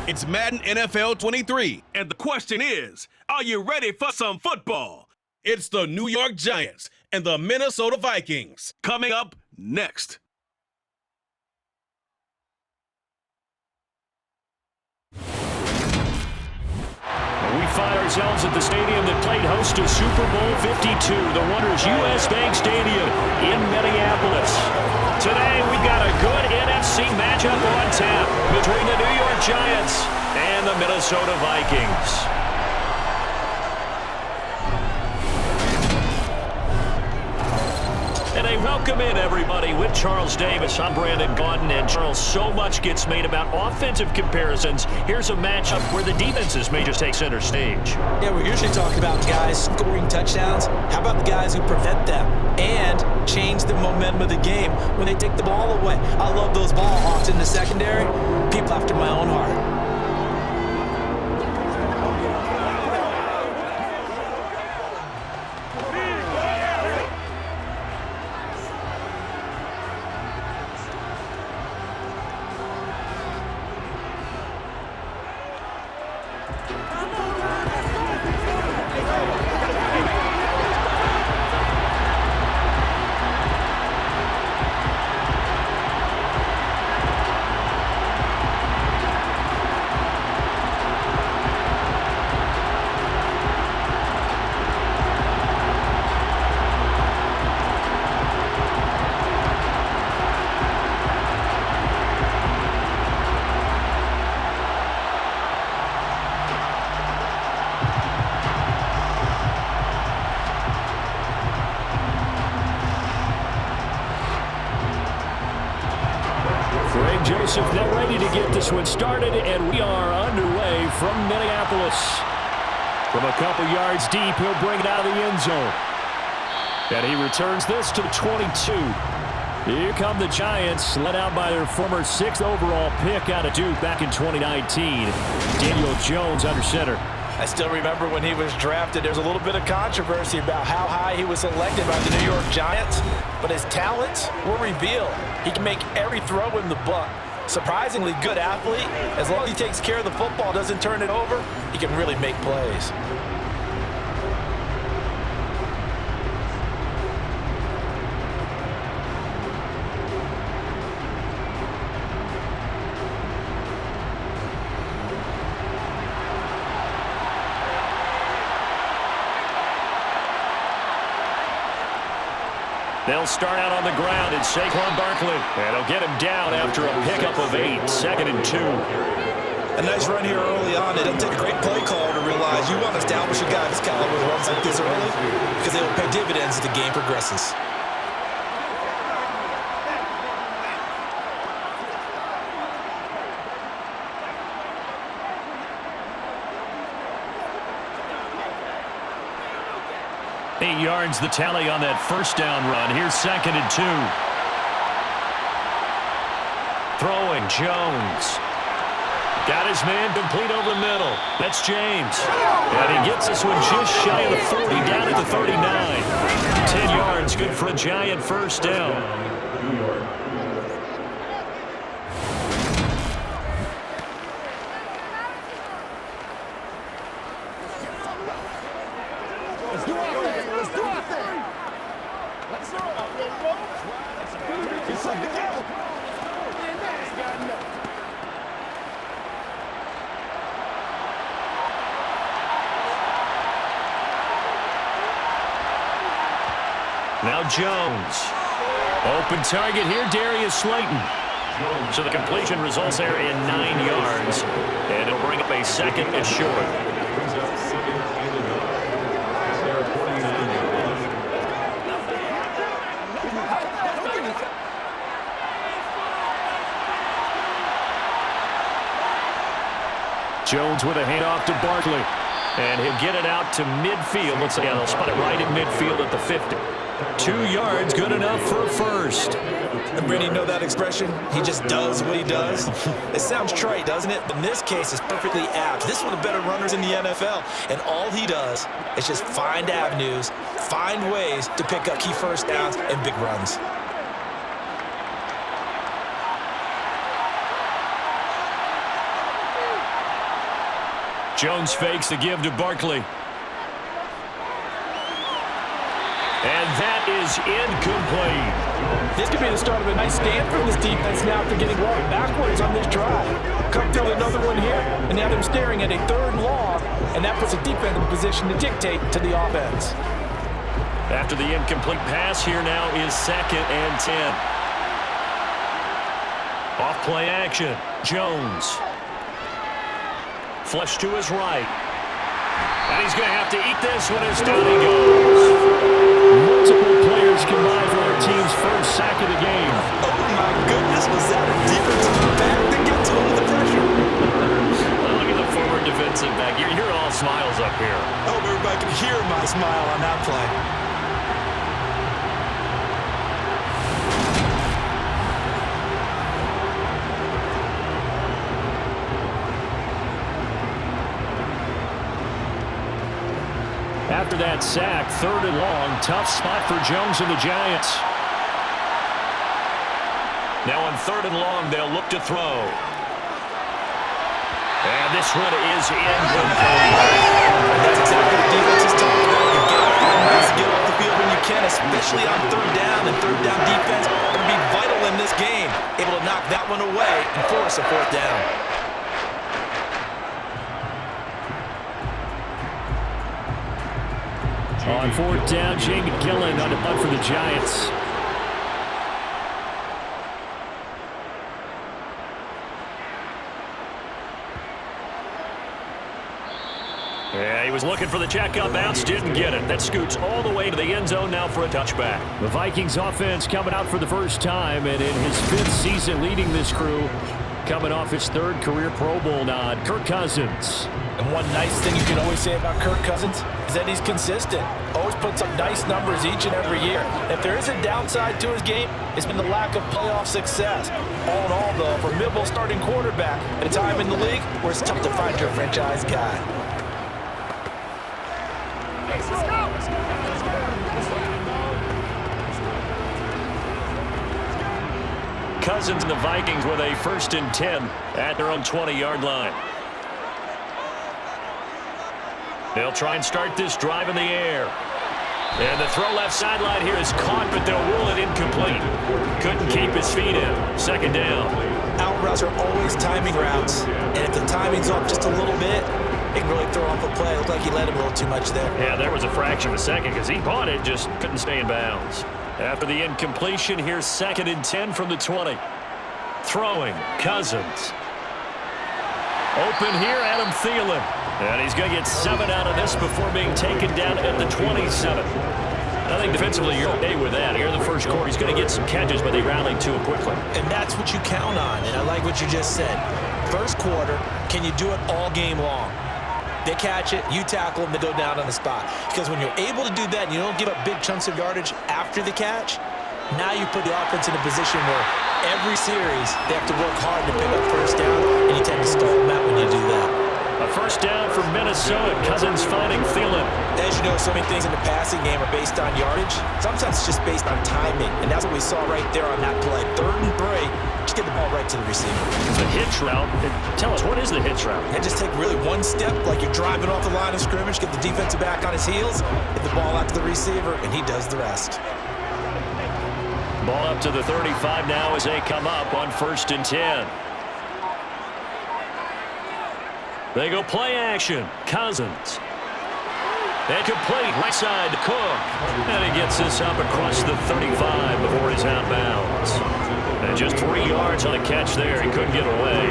It's Madden NFL 23. And the question is, are you ready for some football? It's the New York Giants and the Minnesota Vikings. Coming up next. We find ourselves at the stadium that played host to Super Bowl 52, the Wonders U.S. Bank Stadium in Minneapolis. Today, we've got a good NFC matchup on tap between the New York Giants and the Minnesota Vikings. And a welcome in, everybody, with Charles Davis. I'm Brandon Gaudin, and Charles, so much gets made about offensive comparisons. Here's a matchup where the defenses may just take center stage. Yeah, we're usually talking about guys scoring touchdowns. How about the guys who prevent them and change the momentum of the game when they take the ball away? I love those ball hawks in the secondary. People after my own heart. Joseph now ready to get this one started, and we are underway from Minneapolis. From a couple yards deep, he'll bring it out of the end zone. And he returns this to the 22. Here come the Giants, led out by their former 6th overall pick out of Duke back in 2019. Daniel Jones under center. I still remember when he was drafted, there's a little bit of controversy about how high he was selected by the New York Giants, but his talents were revealed. He can make every throw in the book. Surprisingly good athlete. As long as he takes care of the football, doesn't turn it over, he can really make plays. They'll start out on the ground, and Saquon Barkley. And he'll get him down after a pickup of 8, 2nd and 2. A nice run here early on. It doesn't take a great play call to realize you want to establish a guy this caliber runs like this early because they will pay dividends as the game progresses. Eight yards the tally on that first down run. Here's 2nd and 2. Throwing Jones. Got his man complete over the middle. That's James. And he gets this one just shy of the 40, down at the 39. 10 yards, good for a Giant first down. Now Jones. Open target here, Darius Slayton. So the completion results there in 9 yards. And it'll bring up a 2nd and short. Jones with a handoff to Barkley. And he'll get it out to midfield. Looks like they'll spot it right in midfield at the 50. 2 yards, good enough for a first. And Brady, you know that expression? He just does what he does. It sounds trite, doesn't it? But in this case, it's perfectly apt. This is one of the better runners in the NFL. And all he does is just find avenues, find ways to pick up key first downs and big runs. Jones fakes the give to Barkley. And that is incomplete. This could be the start of a nice stand from this defense now after getting long backwards on this drive. Come through another one here, and now they're staring at a 3rd and long, and that puts a defense in a position to dictate to the offense. After the incomplete pass, here now is 2nd and 10. Off play action. Jones. Flush to his right. And he's going to have to eat this one as down he goes. Multiple players combined for our team's first sack of the game. Oh, my goodness. Was that a defensive back that got to him with the pressure? Look at the former defensive back. You're all smiles up here. I hope everybody can hear my smile on that play. After that sack, 3rd and long, tough spot for Jones and the Giants. Now on 3rd and long, they'll look to throw. And this one is incomplete. That's exactly what defense is talking about. You get off the field when you can, especially on 3rd down, and 3rd down defense going to be vital in this game. Able to knock that one away and force a 4th down. On 4th down, Jamie Gillen on the punt for the Giants. Yeah, he was looking for the checkup bounce, didn't get it. That scoots all the way to the end zone now for a touchback. The Vikings offense coming out for the first time, and in his 5th season leading this crew, coming off his 3rd career Pro Bowl nod, Kirk Cousins. And one nice thing you can always say about Kirk Cousins is that he's consistent. Always puts up nice numbers each and every year. If there is a downside to his game, it's been the lack of playoff success. All in all, though, a formidable starting quarterback at a time in the league where it's tough to find your franchise guy. Cousins and the Vikings with a 1st and 10 at their own 20-yard line. They'll try and start this drive in the air. And the throw left sideline here is caught, but they'll rule it incomplete. Couldn't keep his feet in. 2nd down. Out routes are always timing routes. And if the timing's off just a little bit, it can really throw off a play. It looked like he let him a little too much there. Yeah, there was a fraction of a second because he caught it, just couldn't stay in bounds. After the incompletion, here's 2nd and 10 from the 20. Throwing, Cousins. Open here, Adam Thielen. And he's going to get 7 out of this before being taken down at the 27. I think defensively you're okay with that. Here in the first quarter, he's going to get some catches, but they rallied to it quickly. And that's what you count on, and I like what you just said. First quarter, can you do it all game long? They catch it, you tackle them, they go down on the spot. Because when you're able to do that and you don't give up big chunks of yardage after the catch, now you put the offense in a position where every series they have to work hard to pick up 1st down, and you tend to stall them out when you do that. A 1st down for Minnesota. Cousins finding Thielen. As you know, so many things in the passing game are based on yardage. Sometimes it's just based on timing, and that's what we saw right there on that play. 3rd and 3, just get the ball right to the receiver. It's a hitch route. Tell us, what is the hitch route? And just take really one step, like you're driving off the line of scrimmage, get the defensive back on his heels, get the ball out to the receiver, and he does the rest. Ball up to the 35 now as they come up on 1st and 10. They go play action. Cousins. And complete right side to Cook. And he gets this up across the 35 before he's out of bounds. And just 3 yards on a catch there. He couldn't get away.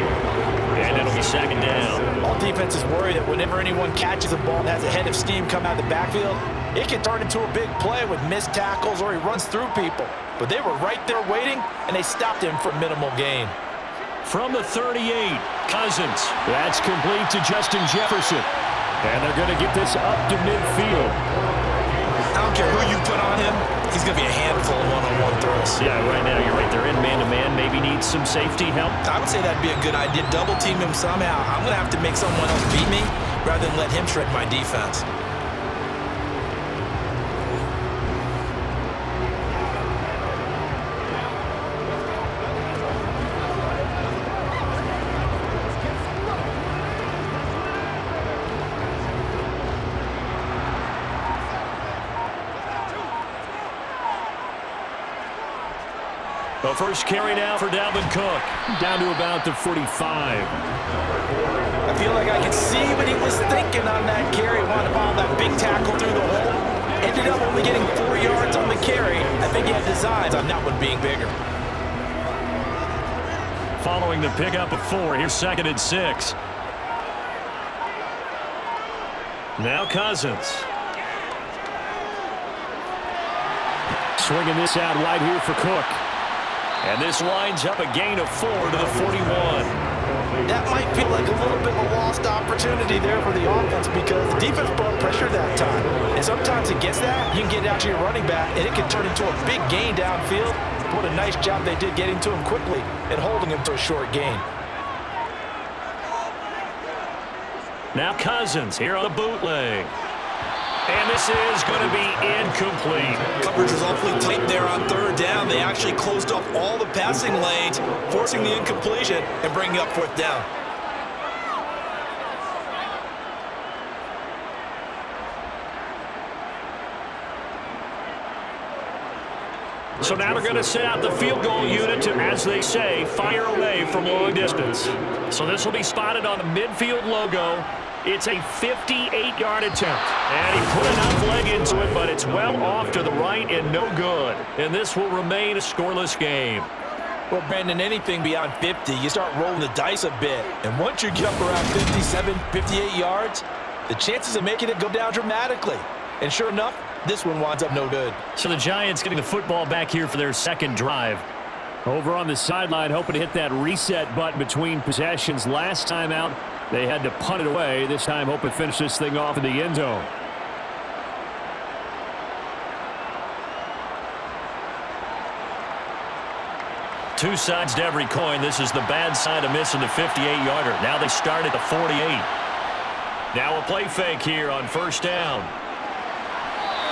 And it'll be 2nd down. All defenses worry that whenever anyone catches a ball and has a head of steam come out of the backfield, it can turn into a big play with missed tackles or he runs through people. But they were right there waiting, and they stopped him for minimal gain. From the 38, Cousins. That's complete to Justin Jefferson. And they're going to get this up to midfield. I don't care who you put on him, he's going to be a handful of one-on-one throws. Yeah, right now you're right there in man-to-man. Maybe needs some safety help. I would say that'd be a good idea. Double team him somehow. I'm going to have to make someone else beat me rather than let him shred my defense. The first carry now for Dalvin Cook, down to about the 45. I feel like I could see what he was thinking on that carry. Wanted to follow that big tackle through the hole. Ended up only getting 4 yards on the carry. I think he had designs on that one being bigger. Following the pickup of 4, here's 2nd and 6. Now Cousins. Swinging this out wide here for Cook. And this winds up a gain of 4 to the 41. That might feel like a little bit of a lost opportunity there for the offense because the defense brought pressure that time. And sometimes against that, you can get out to your running back, and it can turn into a big gain downfield. What a nice job they did getting to him quickly and holding him to a short gain. Now Cousins here on the bootleg. And this is going to be incomplete. Coverage was awfully tight there on 3rd down. They actually closed off all the passing lanes, forcing the incompletion and bringing up 4th down. So now they're going to set out the field goal unit to, as they say, fire away from long distance. So this will be spotted on the midfield logo. It's a 58-yard attempt. And he put enough leg into it, but it's well off to the right and no good. And this will remain a scoreless game. Well, Brandon, anything beyond 50, you start rolling the dice a bit. And once you get up around 57, 58 yards, the chances of making it go down dramatically. And sure enough, this one winds up no good. So the Giants getting the football back here for their 2nd drive. Over on the sideline, hoping to hit that reset button between possessions. Last time out, they had to punt it away. This time, hoping to finish this thing off in the end zone. Two sides to every coin. This is the bad side of missing the 58-yarder. Now they start at the 48. Now a play fake here on 1st down.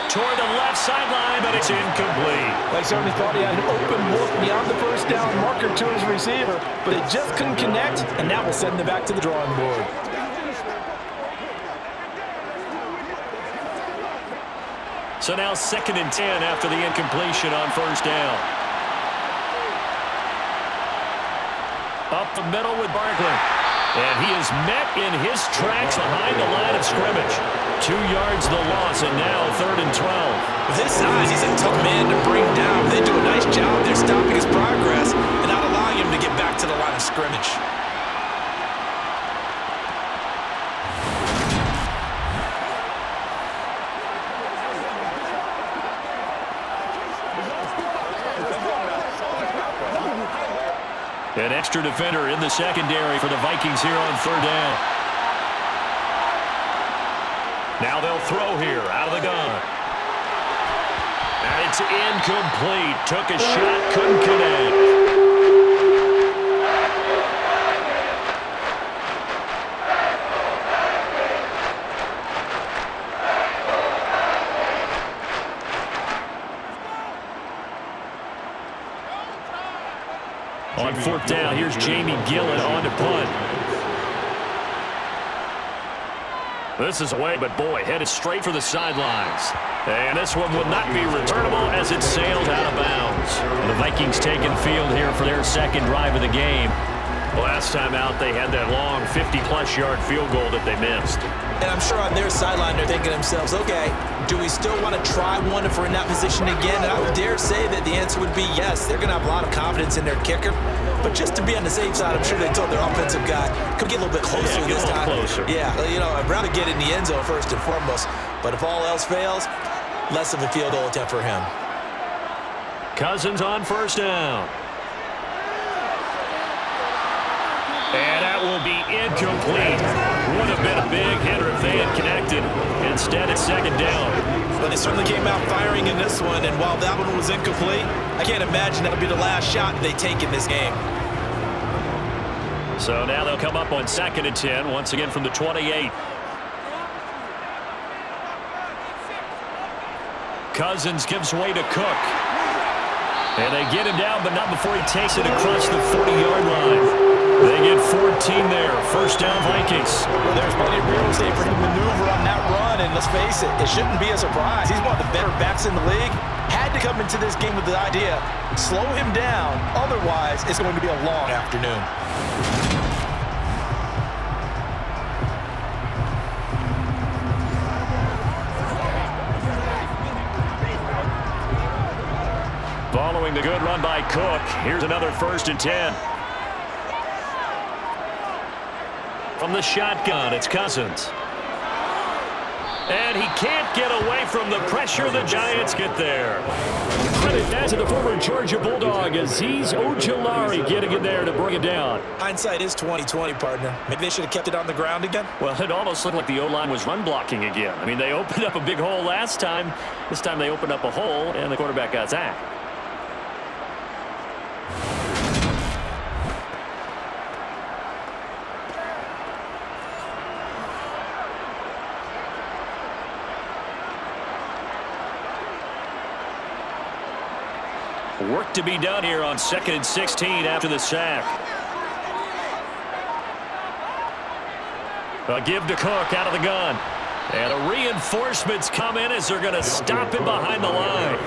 Toward the left sideline, but it's incomplete. They certainly thought he had an open look beyond the 1st down marker to his receiver, but it just couldn't connect, and that will send them back to the drawing board. So now 2nd and 10 after the incompletion on 1st down. Up the middle with Barkley. And he is met in his tracks behind the line of scrimmage. 2 yards the loss, and now 3rd and 12. With his size, he's a tough man to bring down. They do a nice job there stopping his progress and not allowing him to get back to the line of scrimmage. An extra defender in the secondary for the Vikings here on 3rd down. Now they'll throw here out of the gun. And it's incomplete. Took a shot, couldn't connect. On 4th down, here's Jamie Gillen on to punt. This is away, but boy, headed straight for the sidelines. And this one will not be returnable as it sails out of bounds. The Vikings taking field here for their 2nd drive of the game. Last time out, they had that long 50-plus yard field goal that they missed. And I'm sure on their sideline they're thinking to themselves, okay, do we still want to try one if we're in that position again? And I would dare say that the answer would be yes. They're going to have a lot of confidence in their kicker. But just to be on the safe side, I'm sure they told their offensive guy, come get a little bit closer this time. Closer. Yeah, you know, I'd rather get in the end zone first and foremost. But if all else fails, less of a field goal attempt for him. Cousins on 1st down. And that will be incomplete. Would have been a big hitter if they had connected. Instead, it's 2nd down. But they certainly came out firing in this one, and while that one was incomplete, I can't imagine that'll be the last shot they take in this game. So now they'll come up on 2nd and 10, once again from the 28. Cousins gives way to Cook. And they get him down, but not before he takes it across the 40-yard line. They get 14 there. 1st down, Vikings. Well, there's plenty of real estate for him to maneuver on that run, and let's face it, it shouldn't be a surprise. He's one of the better backs in the league. Had had to come into this game with the idea, slow him down, otherwise it's going to be a long afternoon. Following the good run by Cook, here's another 1st and 10. From the shotgun, it's Cousins. And he can't get away from the pressure. The Giants get there. Credit that to the former Georgia Bulldog, Azeez Ojulari getting in there to bring it down. Hindsight is 20/20, partner. Maybe they should have kept it on the ground again. Well, it almost looked like the O-line was run blocking again. I mean, they opened up a big hole last time. This time they opened up a hole, and the quarterback got sacked. Work to be done here on 2nd and 16 after the sack. A give to Cook out of the gun. And a reinforcements come in as they're going to stop him behind the line.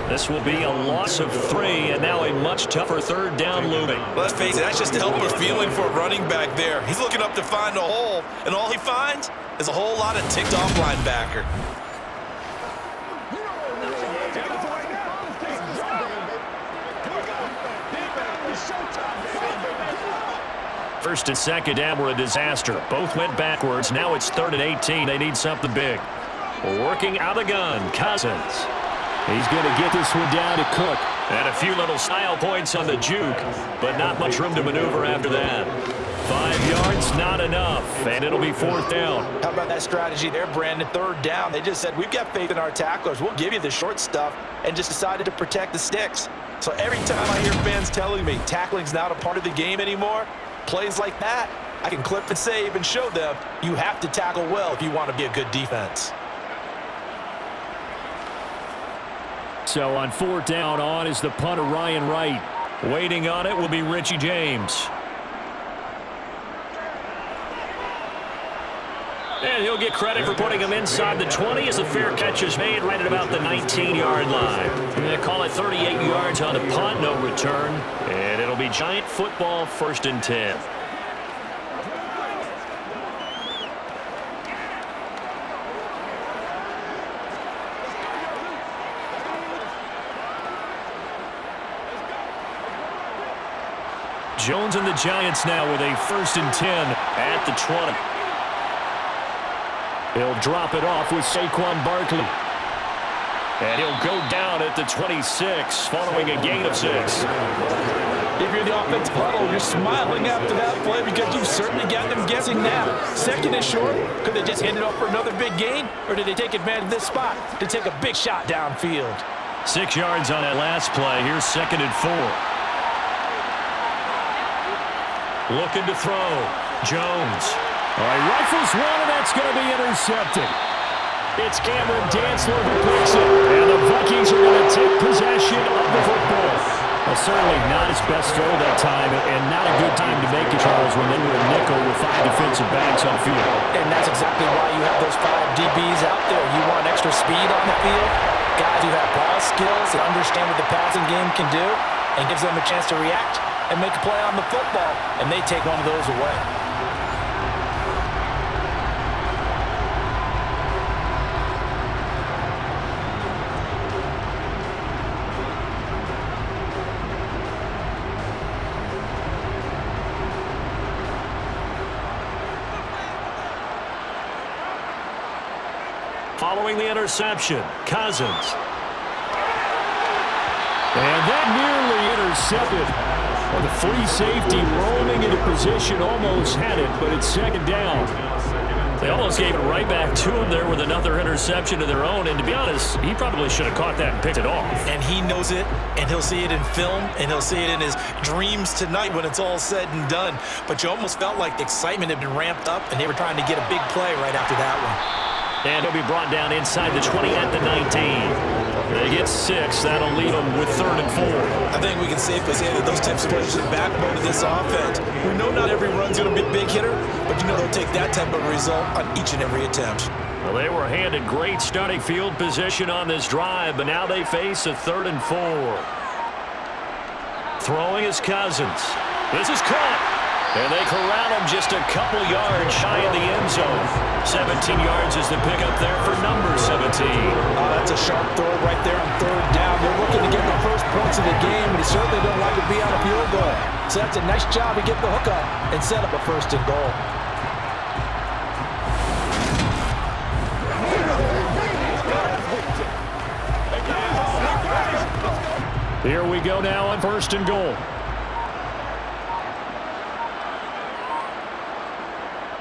This will be a loss of 3, and now a much tougher 3rd down looming. Let's face it, that's just a helpless feeling for a running back there. He's looking up to find a hole, and all he finds is a whole lot of ticked-off linebacker. First and 2nd down were a disaster. Both went backwards. Now it's 3rd and 18. They need something big. Working out of the gun, Cousins. He's going to get this one down to Cook. And a few little style points on the juke, but not much room to maneuver after that. 5 yards, not enough, and it'll be 4th down. How about that strategy there, Brandon? 3rd down. They just said, we've got faith in our tacklers. We'll give you the short stuff, and just decided to protect the sticks. So every time I hear fans telling me tackling's not a part of the game anymore, plays like that, I can clip and save and show them you have to tackle well if you want to be a good defense. So on 4th down, on is the punter, Ryan Wright. Waiting on it will be Richie James. And he'll get credit for putting him inside the 20 as the fair catch is made right at about the 19-yard line. They call it 38 yards on the punt, no return. And it'll be Giant football, 1st and 10. Jones and the Giants now with a 1st and 10 at the 20. He'll drop it off with Saquon Barkley. And he'll go down at the 26 following a gain of 6. If you're the offensive huddle, you're smiling after that play because you've certainly got them guessing now. 2nd and short. Could they just hand it off for another big gain? Or did they take advantage of this spot to take a big shot downfield? 6 yards on that last play. Here's 2nd and 4. Looking to throw. Jones. All right, rifles one, and that's going to be intercepted. It's Cameron Dantzler who picks it, and the Vikings are going to take possession of the football. Well, certainly not his best throw that time, and not a good time to make it, Charles, when they were a nickel with 5 defensive backs on field. And that's exactly why you have those 5 DBs out there. You want extra speed on the field, guys who have ball skills and understand what the passing game can do, and gives them a chance to react and make a play on the football, and they take one of those away. Following the interception, Cousins. And that nearly intercepted. Well, the free safety roaming into position almost had it, but it's 2nd down. They almost gave it right back to him there with another interception of their own. And to be honest, he probably should have caught that and picked it off. And he knows it, and he'll see it in film, and he'll see it in his dreams tonight when it's all said and done. But you almost felt like the excitement had been ramped up, and they were trying to get a big play right after that one. And he'll be brought down inside the 20 at the 19. They get 6. That'll leave them with 3rd and 4. I think we can safely say that those types of plays are the backbone of this offense. We know not every run's going to be a big hitter, but you know they'll take that type of result on each and every attempt. Well, they were handed great starting field position on this drive, but now they face a 3rd and 4. Throwing is Cousins. This is caught. And they corral him just a couple yards shy of the end zone. 17 yards is the pickup there for number 17. Oh, that's a sharp throw right there on 3rd down. They're looking to get the first points of the game, and he certainly don't like to be on a field goal. So that's a nice job to get the hook up and set up a 1st and goal. Here we go now on 1st and goal.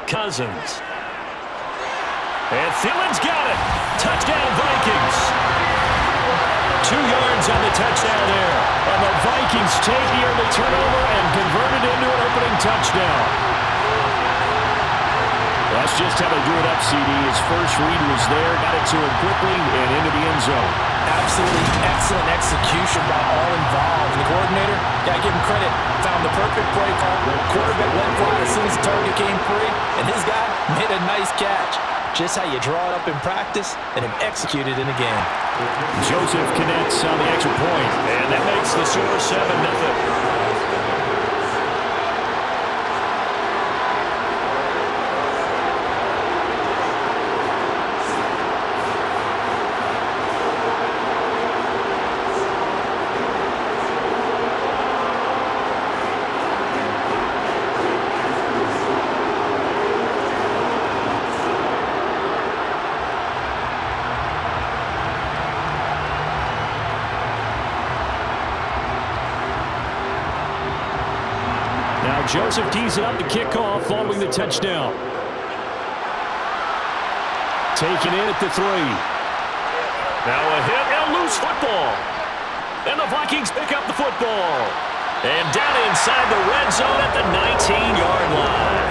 Cousins. And Thielen's got it. Touchdown, Vikings. 2 yards on the touchdown there. And the Vikings take the early turnover and convert it into an opening touchdown. That's just how they drew it up, CD. His first read was there, got it to him quickly, and into the end zone. Absolutely excellent execution by all involved. The coordinator, got to give him credit, found the perfect play call. Quarterback let fly as soon as the target came free, and his guy made a nice catch. Just how you draw it up in practice and have executed in a game. Joseph connects on the extra point, and that makes the score 7-0. Joseph tees it up to kick off following the touchdown. Taken in at the 3. Now a hit and loose football. And the Vikings pick up the football. And down inside the red zone at the 19-yard line.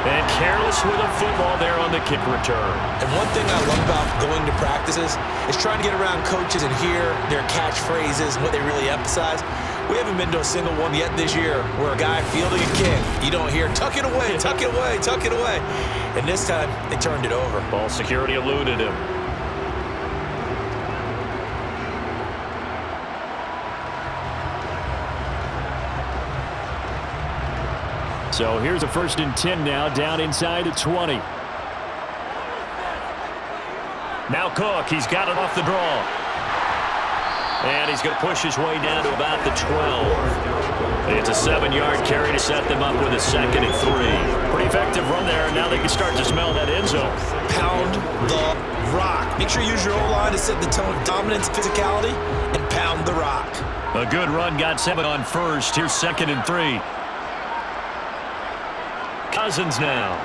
And careless with a football there on the kick return. And one thing I love about going to practices is trying to get around coaches and hear their catchphrases and what they really emphasize. We haven't been to a single one yet this year where a guy fielding a kick, you don't hear, tuck it away, tuck it away, tuck it away. And this time, they turned it over. Ball security eluded him. So here's a 1st and 10 now, down inside the 20. Now Cook, he's got it off the draw. And he's going to push his way down to about the 12. It's a 7-yard carry to set them up with a 2nd and 3. Pretty effective run there, and now they can start to smell that end zone. Pound the rock. Make sure you use your O-line to set the tone of dominance, physicality, and pound the rock. A good run, got 7 on 1st. Here's 2nd and 3. Cousins now.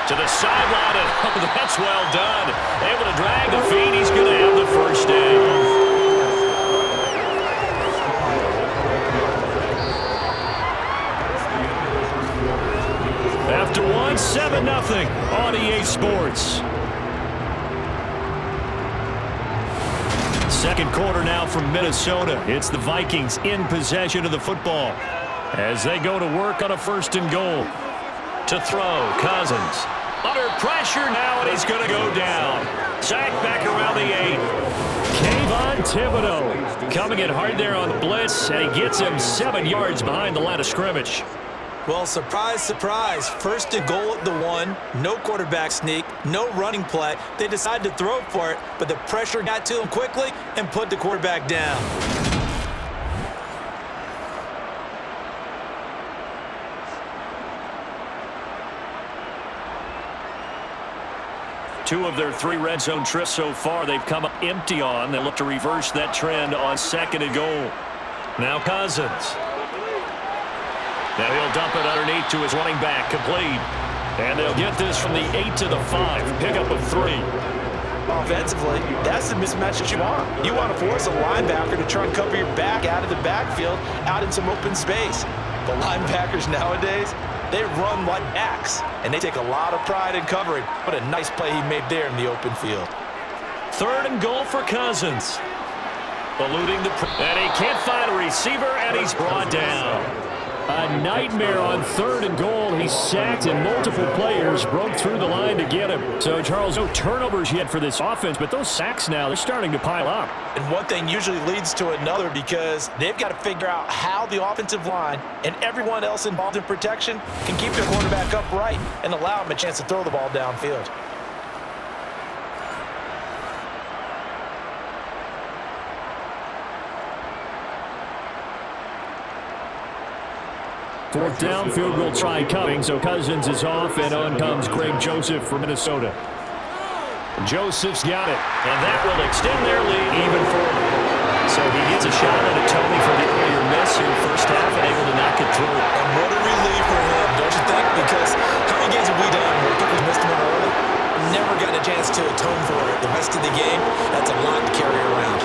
To the sideline, and oh, that's well done. Able to drag the feet. He's going to have the first down. After 1, 7-0 on EA Sports. Second quarter now from Minnesota. It's the Vikings in possession of the football as they go to work on a 1st and goal. To throw, Cousins. Under pressure now, and he's going to go down. Sacked back around the 8. Kayvon Thibodeau coming in hard there on the blitz, and he gets him 7 yards behind the line of scrimmage. Well, surprise, surprise. 1st and goal at the 1. No quarterback sneak. No running play. They decided to throw for it, but the pressure got to him quickly and put the quarterback down. Two of their 3 red zone trips so far they've come up empty on. They look to reverse that trend on 2nd and goal. Now Cousins. Now he'll dump it underneath to his running back, complete. And they'll get this from the 8 to the 5, pickup of 3. Offensively, that's the mismatch that you want. You want to force a linebacker to try and cover your back out of the backfield, out in some open space. But linebackers nowadays, they run like backs, and they take a lot of pride in covering. What a nice play he made there in the open field. 3rd and goal for Cousins. Eluding the... And he can't find a receiver, and he's brought down. A nightmare on 3rd and goal. He's sacked, and multiple players broke through the line to get him. So, Charles, no turnovers yet for this offense, but those sacks now, they're starting to pile up. And one thing usually leads to another because they've got to figure out how the offensive line and everyone else involved in protection can keep their quarterback upright and allow him a chance to throw the ball downfield. Fourth down, field goal try coming, so Cousins is off, and on comes Greg Joseph from Minnesota. Joseph's got it, and that will extend their lead even further. So he gets a shot at atoning for the earlier miss here first half and able to knock it through. And what a relief for him, don't you think? Because how many games have we done where we missed him early? Never gotten a chance to atone for it. The rest of the game, that's a lot to carry around.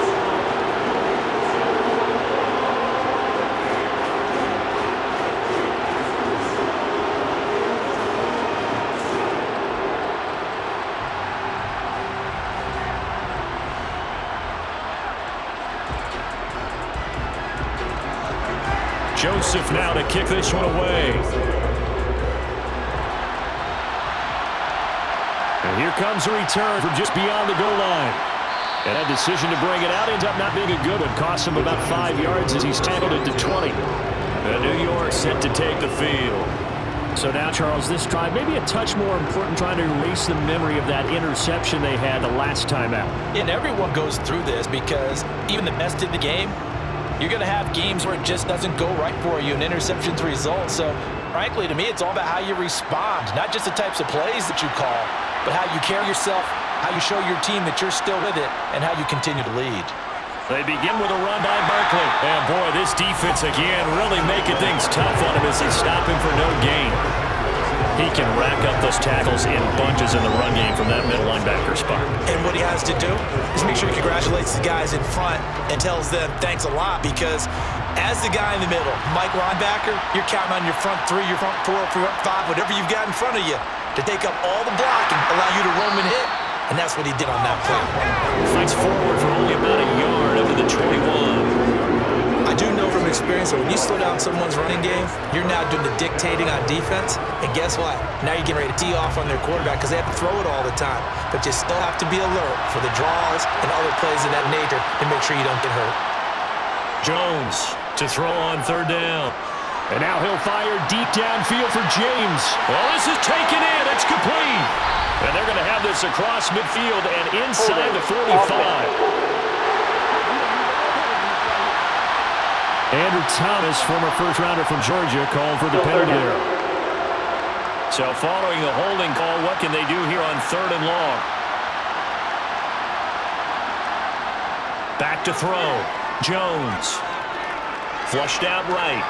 Joseph now to kick this one away. And here comes a return from just beyond the goal line. And that decision to bring it out ends up not being a good one. Cost him about 5 yards as he's tackled it to 20. And New York set to take the field. So now, Charles, this drive maybe a touch more important, trying to erase the memory of that interception they had the last time out. And everyone goes through this because even the best in the game, you're going to have games where it just doesn't go right for you, and interceptions result. So, frankly, to me, it's all about how you respond, not just the types of plays that you call, but how you carry yourself, how you show your team that you're still with it, and how you continue to lead. They begin with a run by Barkley. And, boy, this defense again really making things tough on him as they stop him for no gain. He can rack up those tackles in bunches in the run game from that middle linebacker spot. And what he has to do is make sure he congratulates the guys in front and tells them thanks a lot, because as the guy in the middle, Mike linebacker, you're counting on your front three, your front four, front five, whatever you've got in front of you to take up all the block and allow you to roam and hit. And that's what he did on that play. Fights forward for only about a yard up to the 21. I do know from experience that when you slow down someone's running game, you're now doing the dictating on defense. And guess what? Now you're getting ready to tee off on their quarterback because they have to throw it all the time. But you still have to be alert for the draws and other plays of that nature to make sure you don't get hurt. Jones to throw on 3rd down. And now he'll fire deep downfield for James. Well, this is taken in. It's complete. And they're going to have this across midfield and inside the 45. Andrew Thomas, former first-rounder from Georgia, called for the penalty there. So following the holding call, what can they do here on 3rd and long? Back to throw. Jones. Flushed out right.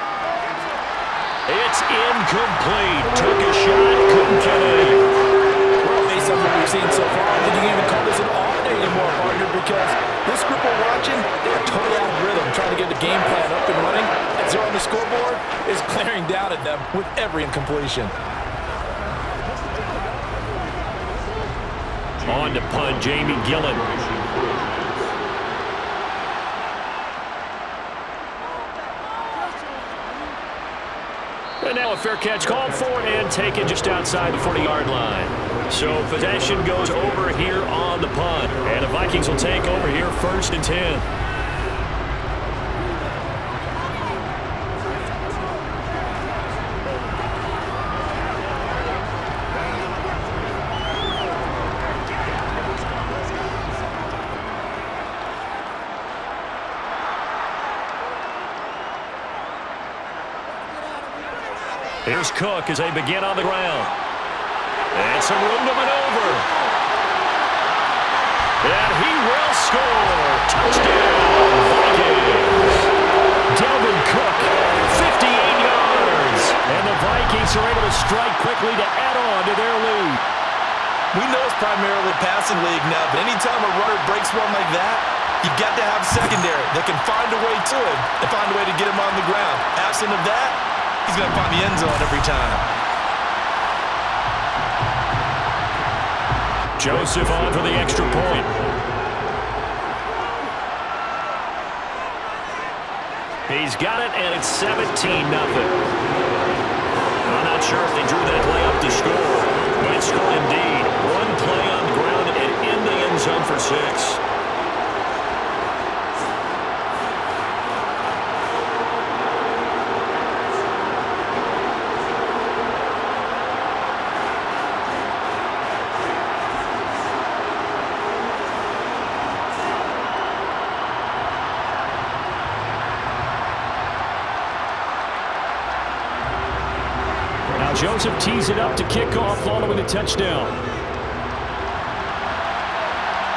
It's incomplete. Took a shot, couldn't get it. Well, based on what we've seen so far, I think you can even call this an off day anymore, partner, because this group we're watching, they're totally out of rhythm, trying to get the game plan up and running. As they're on the scoreboard, is glaring down at them with every incompletion. On to punt, Jamie Gillen. And now a fair catch called for and taken just outside the 40-yard line. So possession goes over here on the punt. And the Vikings will take over here 1st and 10. Here's Cook as they begin on the ground. And some room to maneuver. And he will score. Touchdown, Vikings. Delvin Cook, 58 yards. And the Vikings are able to strike quickly to add on to their lead. We know it's primarily a passing league now, but anytime a runner breaks one like that, you've got to have secondary that can find a way to him and find a way to get him on the ground. Absent of that, he's going to find the end zone every time. Joseph on for the extra point. He's got it, and it's 17-0. I'm not sure if they drew that play up to score, but it's scored indeed. One play on the ground and in the end zone for 6. Joseph tees it up to kick off following the touchdown.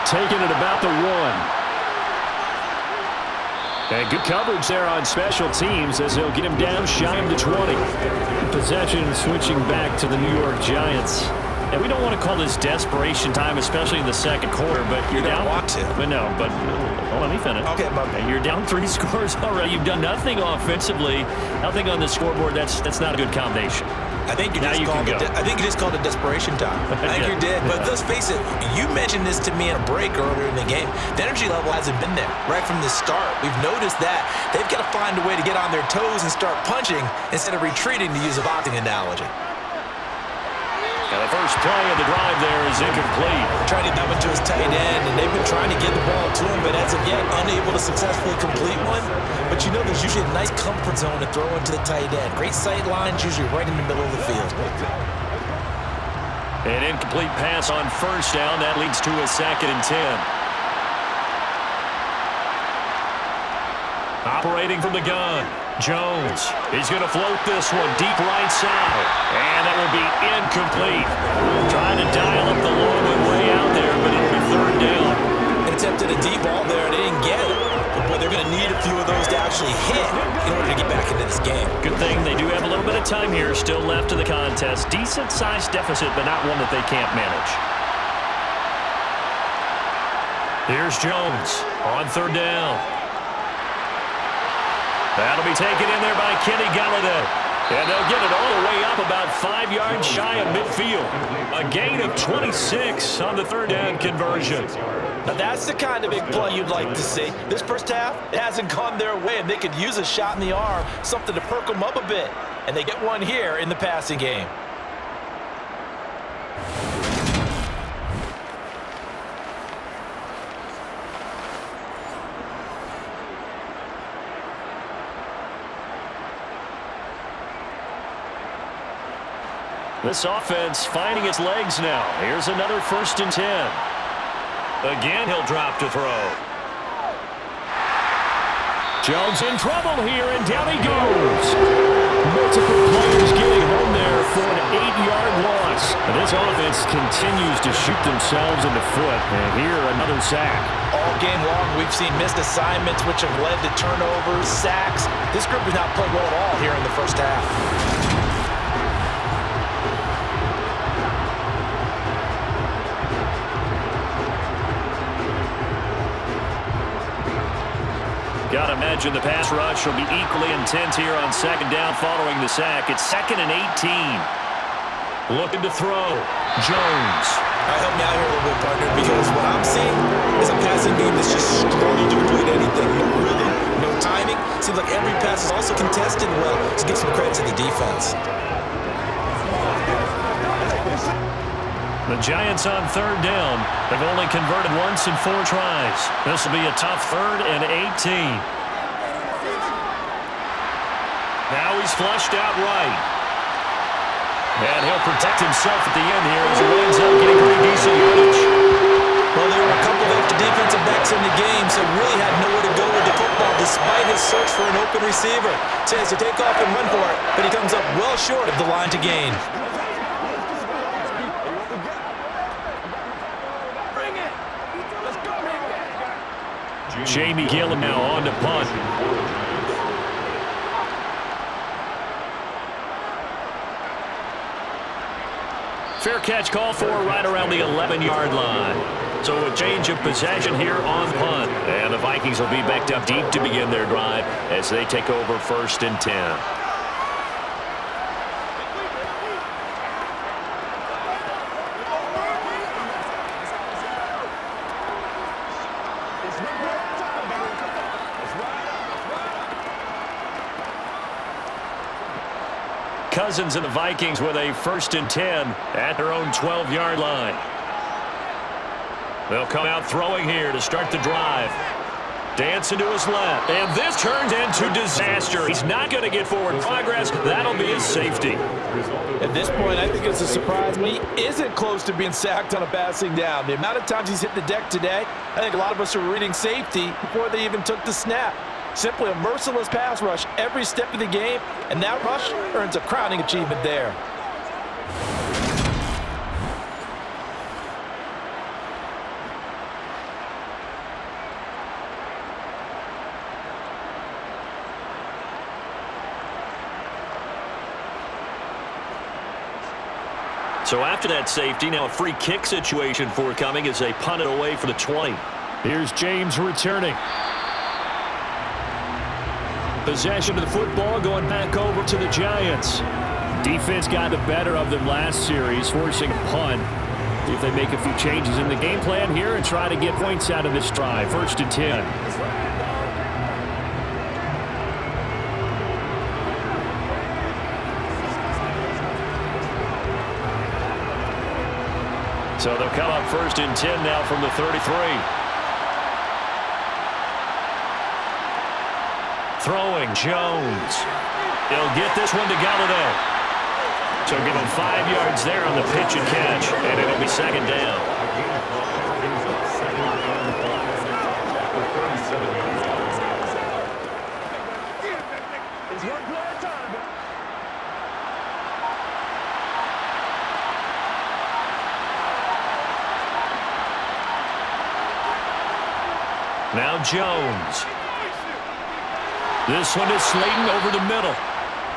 Taking it about the 1. And good coverage there on special teams as they'll get him down shy of the 20. Possession switching back to the New York Giants. And we don't want to call this desperation time, especially in the second quarter, but you're down. You don't want to. But no, but let me finish. Okay, my You're down 3 scores already. You've done nothing offensively, nothing on the scoreboard. That's not a good combination. I think you just called it desperation time. I think you did. But let's face it, you mentioned this to me in a break earlier in the game. The energy level hasn't been there right from the start. We've noticed that. They've got to find a way to get on their toes and start punching instead of retreating, to use a boxing analogy. And the first play of the drive there is incomplete. Trying to get that one to his tight end, and they've been trying to get the ball to him, but as of yet, unable to successfully complete one. But you know there's usually a nice comfort zone to throw into the tight end. Great sight lines, usually right in the middle of the field. An incomplete pass on first down. That leads to a 2nd and 10. Operating from the gun. Jones. He's going to float this one deep right side. And that will be incomplete. Trying to dial up the long one way out there, but it'll be 3rd down. They attempted a deep ball there. They didn't get it. But they're going to need a few of those to actually hit in order to get back into this game. Good thing they do have a little bit of time here still left in the contest. Decent-sized deficit, but not one that they can't manage. Here's Jones on 3rd down. That'll be taken in there by Kenny Galladay. And they'll get it all the way up about 5 yards shy of midfield. A gain of 26 on the 3rd down conversion. Now that's the kind of big play you'd like to see. This first half, it hasn't gone their way, and they could use a shot in the arm, something to perk them up a bit. And they get one here in the passing game. This offense finding its legs now. Here's another 1st and 10. Again, he'll drop to throw. Jones in trouble here, and down he goes. Multiple players getting home there for an 8-yard loss. And this offense continues to shoot themselves in the foot. And here, another sack. All game long, we've seen missed assignments, which have led to turnovers, sacks. This group has not played well at all here in the first half. Got to imagine the pass rush will be equally intense here on 2nd down following the sack. It's 2nd and 18. Looking to throw. Jones. All right, help me out here a little bit, partner, because what I'm seeing is a passing game that's just struggling to complete anything. No rhythm, no timing. Seems like every pass is also contested well, so give some credit to the defense. The Giants on 3rd down. They've only converted once in 4 tries. This will be a tough 3rd and 18. Now he's flushed out right. And he'll protect himself at the end here as he winds up getting pretty decent yardage. Well, there were a couple of extra defensive backs in the game, so really had nowhere to go with the football despite his search for an open receiver. Chance to take off and run for it, but he comes up well short of the line to gain. Jamie Gillen now on to punt. Fair catch call for right around the 11-yard line. So a change of possession here on punt. And the Vikings will be backed up deep to begin their drive as they take over 1st and 10. Cousins and the Vikings with a 1st and 10 at their own 12-yard line. They'll come out throwing here to start the drive. Dancing to his left. And this turns into disaster. He's not going to get forward progress. That'll be his safety. At this point, I think it's a surprise when he isn't close to being sacked on a passing down. The amount of times he's hit the deck today, I think a lot of us are reading safety before they even took the snap. Simply a merciless pass rush every step of the game, and that rush earns a crowning achievement there. So after that safety, now a free kick situation forthcoming as they punt it away for the 20. Here's James returning. Possession of the football going back over to the Giants. Defense got the better of them last series, forcing a punt. See if they make a few changes in the game plan here and try to get points out of this drive. 1st and 10. So they'll come up 1st and 10 now from the 33. Throwing Jones. He'll get this one to Galladay. So give him 5 yards there on the pitch and catch, and it'll be 2nd down. Now Jones. This one is Slayton over the middle.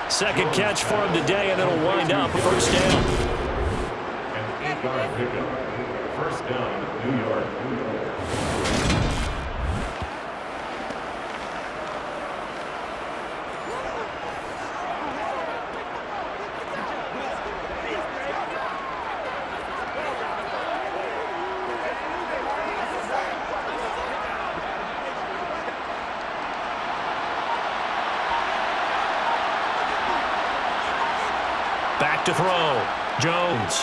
2nd catch for him today, and it'll wind up 1st down. An 8-yard pickup. 1st down, New York. Back to throw. Jones.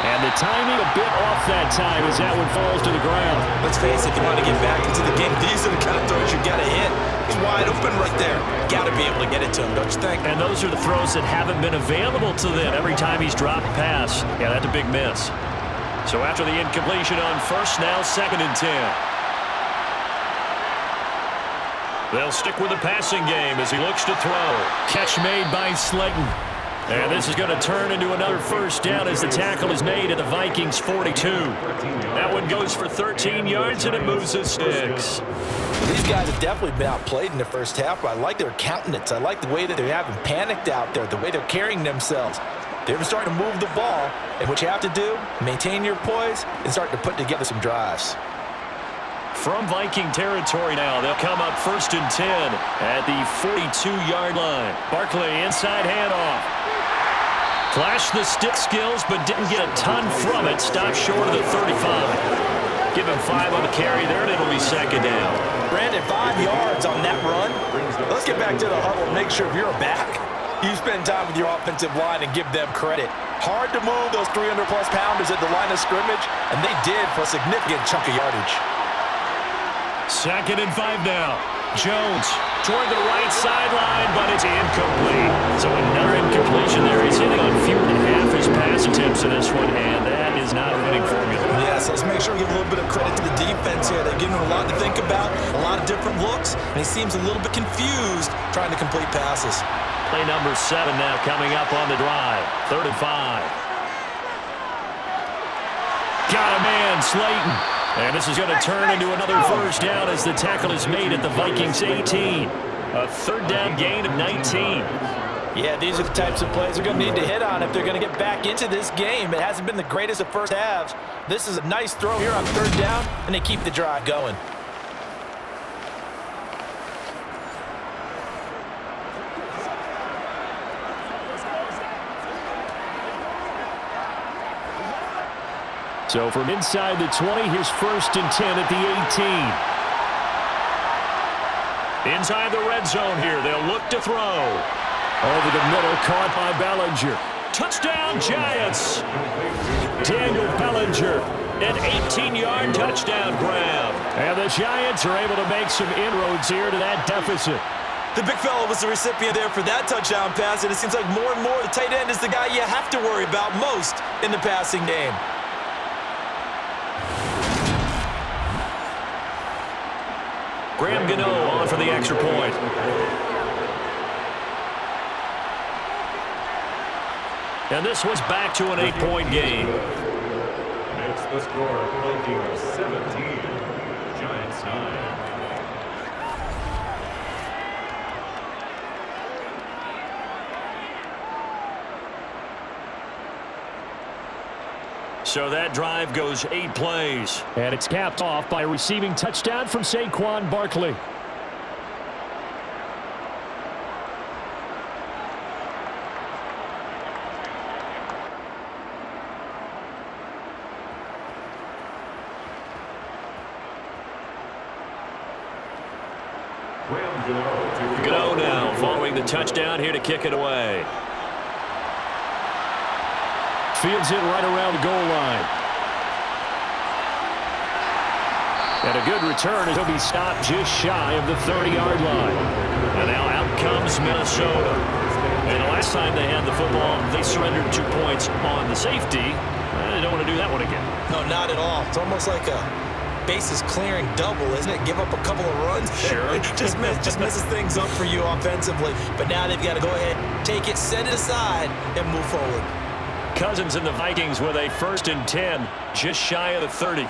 And the timing a bit off that time as that one falls to the ground. Let's face it, if you want to get back into the game, these are the kind of throws you got to hit. It's wide open right there. Got to be able to get it to him, don't you think? And those are the throws that haven't been available to them every time he's dropped a pass. Yeah, that's a big miss. So after the incompletion on 1st, now 2nd and 10. They'll stick with the passing game as he looks to throw. Catch made by Slayton. And this is going to turn into another 1st down as the tackle is made at the Vikings 42. That one goes for 13 yards and it moves his sticks. These guys have definitely been outplayed in the first half, but I like their countenance. I like the way that they haven't panicked out there, the way they're carrying themselves. They're starting to move the ball, and what you have to do, maintain your poise and start to put together some drives. From Viking territory now, they'll come up 1st and 10 at the 42-yard line. Barkley inside handoff. Flashed the stick skills, but didn't get a ton from it. Stopped short of the 35. Give him 5 on the carry there, and it'll be 2nd down. Brandon, 5 yards on that run. Let's get back to the huddle and make sure if you're back, you spend time with your offensive line and give them credit. Hard to move those 300-plus pounders at the line of scrimmage, and they did for a significant chunk of yardage. 2nd and 5 now. Jones toward the right sideline, but it's incomplete. So another incompletion there. He's hitting on fewer than half his pass attempts in this one, and that is not a winning formula. Yes, let's make sure we give a little bit of credit to the defense here. They're giving him a lot to think about, a lot of different looks, and he seems a little bit confused trying to complete passes. Play number 7 now coming up on the drive. 3rd and 5. Got a man, Slayton. And this is going to turn into another 1st down as the tackle is made at the Vikings 18. A 3rd down gain of 19. Yeah, these are the types of plays they're going to need to hit on if they're going to get back into this game. It hasn't been the greatest of first halves. This is a nice throw here on 3rd down, and they keep the drive going. So from inside the 20, here's 1st and 10 at the 18. Inside the red zone here, they'll look to throw. Over the middle, caught by Bellinger. Touchdown, Giants. Daniel Bellinger, an 18-yard touchdown grab. And the Giants are able to make some inroads here to that deficit. The big fella was the recipient there for that touchdown pass, and it seems like more and more the tight end is the guy you have to worry about most in the passing game. Graham Gano on for the extra point. And this was back to an 8-point game. Makes the score Vikings 17, Giants 9. So that drive goes 8 plays. And it's capped off by a receiving touchdown from Saquon Barkley. Gano now following the touchdown here to kick it away. Fields it right around the goal line. And a good return as he'll be stopped just shy of the 30-yard line. And now out comes Minnesota. And the last time they had the football, they surrendered 2 points on the safety. They don't want to do that one again. No, not at all. It's almost like a bases clearing double, isn't it? Give up a couple of runs. Sure. just messes things up for you offensively. But now they've got to go ahead, take it, set it aside, and move forward. Cousins and the Vikings with a 1st and 10, just shy of the 30.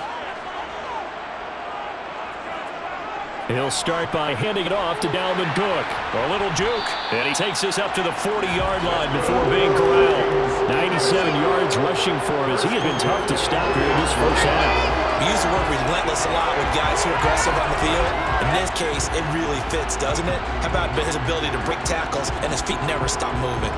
He'll start by handing it off to Dalvin Cook. A little juke, and he takes this up to the 40-yard line before being corralled. 97 yards rushing for him as he has been tough to stop here in this first half. We use the word relentless a lot with guys who are aggressive on the field. In this case, it really fits, doesn't it? How about his ability to break tackles and his feet never stop moving?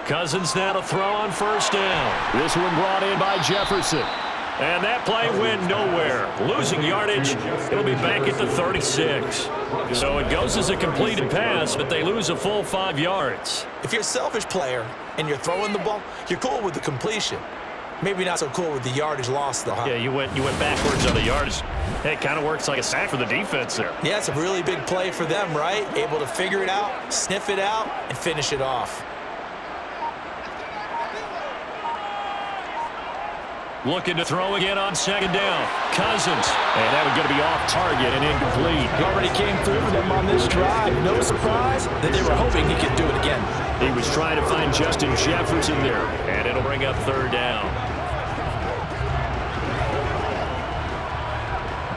Cousins now to throw on 1st down. This one brought in by Jefferson. And that play went nowhere. Losing yardage. It'll be back at the 36. So it goes as a completed pass, but they lose a full 5 yards. If you're a selfish player and you're throwing the ball, you're cool with the completion. Maybe not so cool with the yardage loss, though, huh? Yeah, you went backwards on the yardage. Hey, it kind of works like a sack for the defense there. Yeah, it's a really big play for them, right? Able to figure it out, sniff it out, and finish it off. Looking to throw again on 2nd down. Cousins. And that was going to be off target and incomplete. He already came through for them on this drive. No surprise that they were hoping he could do it again. He was trying to find Justin Jefferson there. And it'll bring up 3rd down.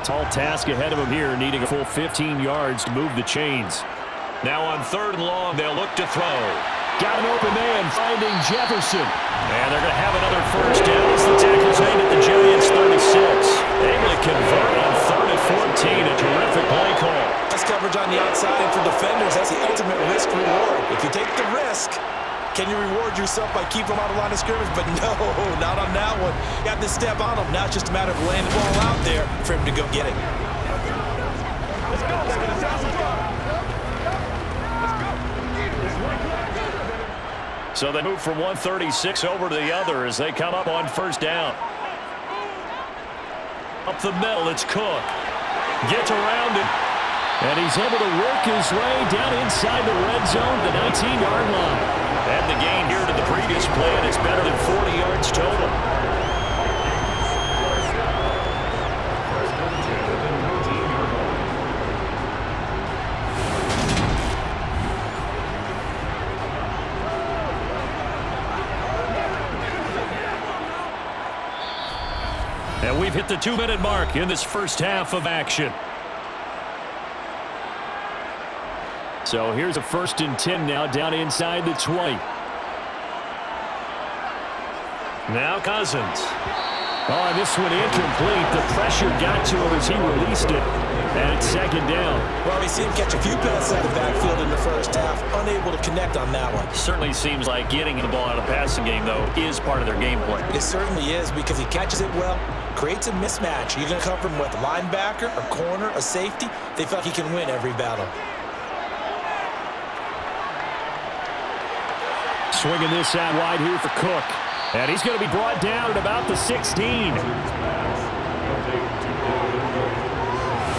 Tall task ahead of him here, needing a full 15 yards to move the chains. Now on 3rd and long, they'll look to throw. Got an open man, finding Jefferson. And they're going to have another 1st down as the tackle's made at the Giants' 36. Able to convert on 3rd and 14. A terrific play call. That's coverage on the outside, and for defenders, that's the ultimate risk-reward. If you take the risk, can you reward yourself by keeping them out of line of scrimmage? But no, not on that one. Got to step on them. Now it's just a matter of laying the ball out there for him to go get it. Let's go. So they move from 136 over to the other as they come up on 1st down. Up the middle, it's Cook. Gets around it. And he's able to work his way down inside the red zone, the 19-yard line. And the gain here to the previous play, and it's better than 40 yards total. And we've hit the 2-minute mark in this first half of action. So here's a 1st and 10 now down inside the 20. Now Cousins. Oh, and this one incomplete. The pressure got to him as he released it. And it's second down. Well, we see him catch a few passes out of the backfield in the first half. Unable to connect on that one. Certainly seems like getting the ball out of the passing game, though, is part of their game plan. It certainly is because he catches it well, creates a mismatch. You're going to cover him with a linebacker, a corner, a safety. They feel like he can win every battle. Swinging this out wide here for Cook. And he's going to be brought down at about the 16.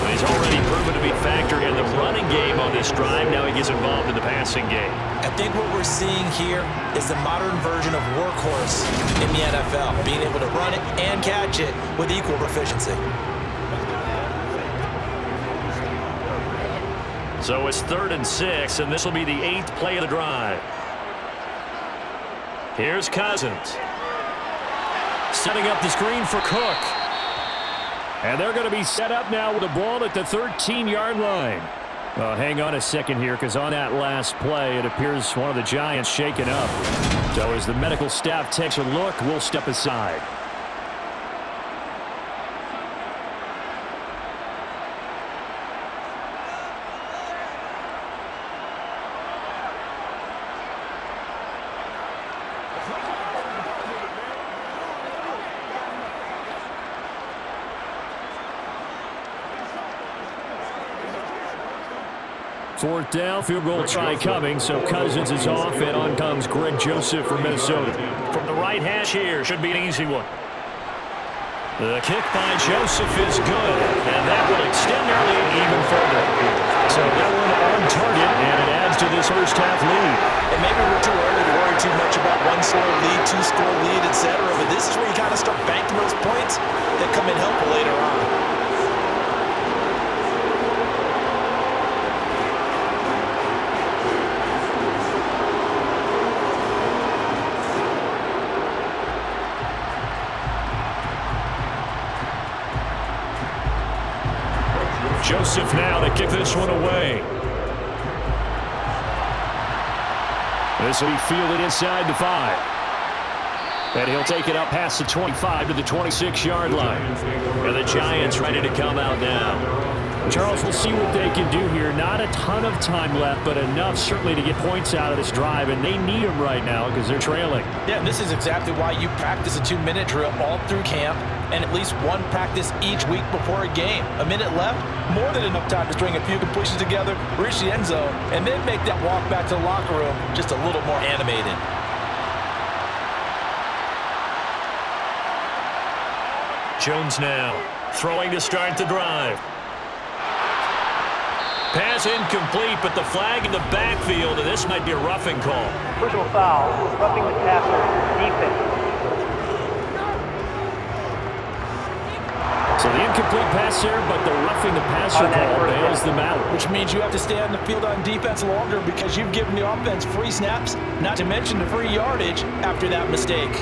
He's already proven to be a factor in the running game on this drive. Now he gets involved in the passing game. I think what we're seeing here is the modern version of workhorse in the NFL, being able to run it and catch it with equal proficiency. So it's 3rd and 6, and this will be the 8th play of the drive. Here's Cousins. Setting up the screen for Cook. And they're going to be set up now with the ball at the 13-yard line. Hang on a second here, because on that last play, it appears one of the Giants shaken up. So as the medical staff takes a look, we'll step aside. Fourth down, field goal try coming, so Cousins is off, and on comes Greg Joseph from Minnesota. From the right hash here, should be an easy one. The kick by Joseph is good, and that will extend their lead even further. So that one on target, and it adds to this first half lead. And maybe we're too early to worry too much about one-score lead, two-score lead, etc., but this is where you kind of start banking those points that come in helpful later on. Joseph now to kick this one away. This will be fielded inside the 5. And he'll take it up past the 25 to the 26-yard line. And the Giants ready to come out now. Charles, we'll see what they can do here. Not a ton of time left, but enough certainly to get points out of this drive, and they need them right now because they're trailing. Yeah, and this is exactly why you practice a 2-minute drill all through camp and at least one practice each week before a game. A minute left, more than enough time to string a few completions together, reach the end zone, and then make that walk back to the locker room just a little more animated. Jones now throwing to start the drive. Pass incomplete, but the flag in the backfield, and this might be a roughing call. Personal foul, roughing the passer, defense. So the incomplete pass here, but the roughing the passer call bails them out. Which means you have to stay on the field on defense longer because you've given the offense free snaps, not to mention the free yardage after that mistake.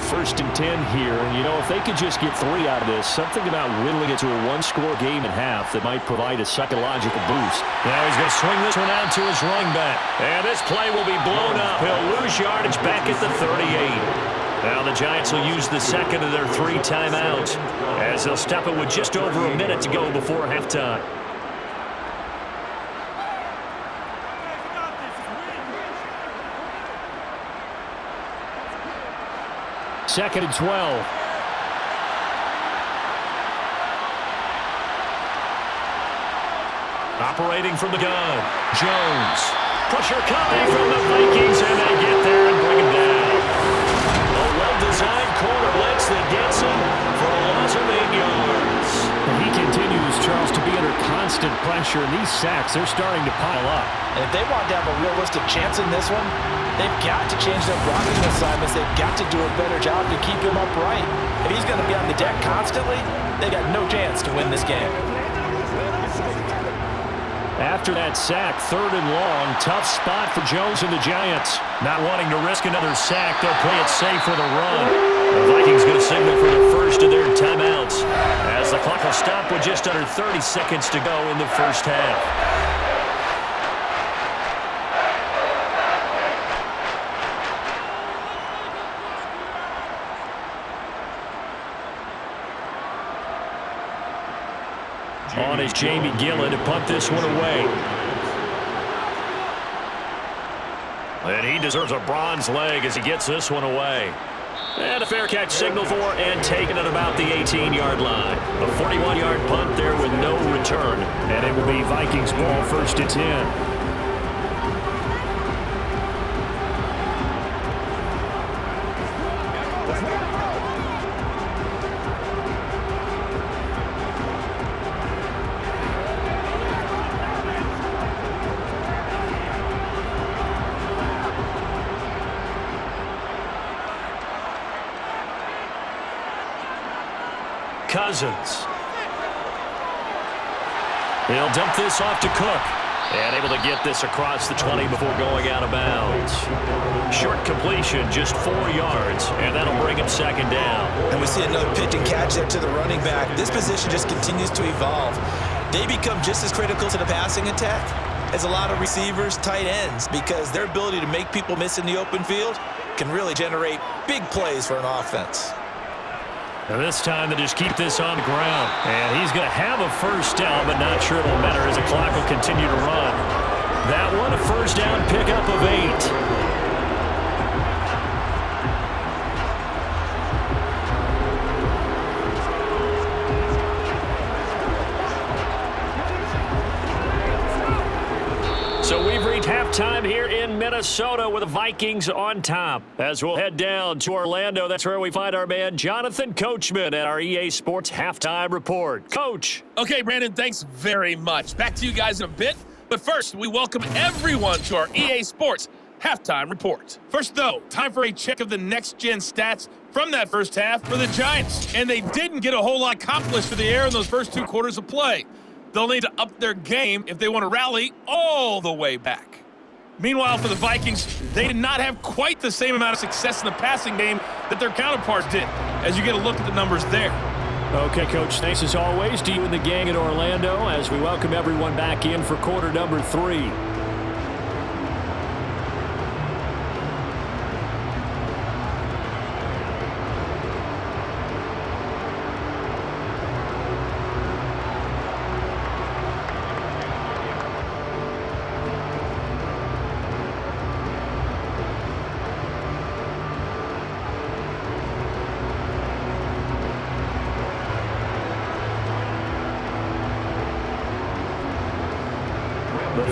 1st and 10 here, and you know, if they could just get 3 out of this, something about whittling it to a one-score game at half that might provide a psychological boost. Now he's going to swing this one out to his running back, and this play will be blown up. He'll lose yardage back at the 38. Now the Giants will use the second of their 3 timeouts as they'll stop it with just over a minute to go before halftime. Second and 12. Operating from the gun, Jones. Pressure coming from the Vikings, and they get there and bring him down. A well-designed corner blitz that gets him for a loss of 8 yards. And he continues, Charles, to be under constant pressure, and these sacks, they're starting to pile up. And if they want to have a realistic chance in this one, they've got to change their blocking assignments. They've got to do a better job to keep him upright. If he's going to be on the deck constantly, they got no chance to win this game. After that sack, 3rd and long, tough spot for Jones and the Giants. Not wanting to risk another sack, they'll play it safe with a run. The Vikings going to signal for the first of their timeouts as the clock will stop with just under 30 seconds to go in the first half. on is Jamie Gillen to punt this one away. And he deserves a bronze leg as he gets this one away. And a fair catch signal for and taken at about the 18-yard line. A 41-yard punt there with no return. And it will be Vikings ball, 1st and 10. Cousins. He'll dump this off to Cook. And able to get this across the 20 before going out of bounds. Short completion, just 4 yards, and that'll bring him 2nd down. And we see another pitch and catch there to the running back. This position just continues to evolve. They become just as critical to the passing attack as a lot of receivers, tight ends, because their ability to make people miss in the open field can really generate big plays for an offense. And this time they just keep this on the ground. And he's going to have a 1st down, but not sure it'll matter as the clock will continue to run. That one, a 1st down pickup of 8. So we've reached halftime here in Minnesota with the Vikings on top. As we'll head down to Orlando, that's where we find our man Jonathan Coachman at our EA Sports Halftime Report. Coach. Okay, Brandon, thanks very much. Back to you guys in a bit. But first, we welcome everyone to our EA Sports Halftime Report. First, though, time for a check of the next-gen stats from that first half for the Giants. And they didn't get a whole lot accomplished for the air in those first 2 quarters of play. They'll need to up their game if they want to rally all the way back. Meanwhile, for the Vikings, they did not have quite the same amount of success in the passing game that their counterparts did, as you get a look at the numbers there. Okay, Coach, thanks as always to you and the gang in Orlando as we welcome everyone back in for quarter number 3.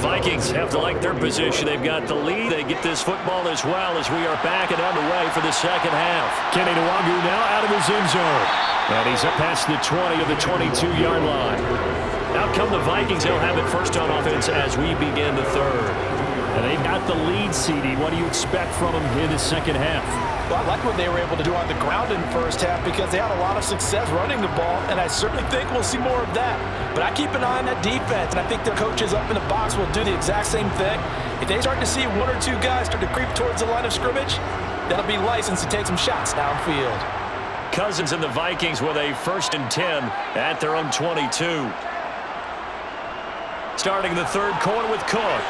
Vikings have to like their position. They've got the lead. They get this football as well as we are back and underway for the second half. Kenny Nwangu now out of his end zone. And he's up past the 20 of the 22-yard line. Out come the Vikings. They'll have it first on offense as we begin the third. And they've got the lead, CD. What do you expect from them in the second half? Well, I like what they were able to do on the ground in the first half because they had a lot of success running the ball, and I certainly think we'll see more of that. But I keep an eye on that defense, and I think their coaches up in the box will do the exact same thing. If they start to see 1 or 2 guys start to creep towards the line of scrimmage, that'll be licensed to take some shots downfield. Cousins and the Vikings with a 1st and 10 at their own 22. Starting the third quarter with Cook.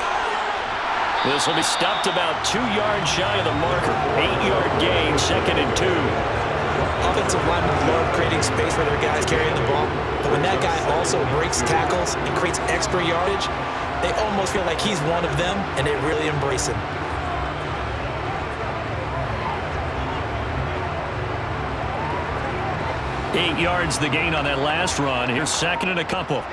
This will be stopped about 2 yards shy of the marker. 8-yard gain, 2nd and 2. Offensive linemen love creating space for their guys carrying the ball. But when that guy also breaks tackles and creates extra yardage, they almost feel like he's one of them, and they really embrace him. Eight yards the gain on that last run. Here's 2nd and a couple.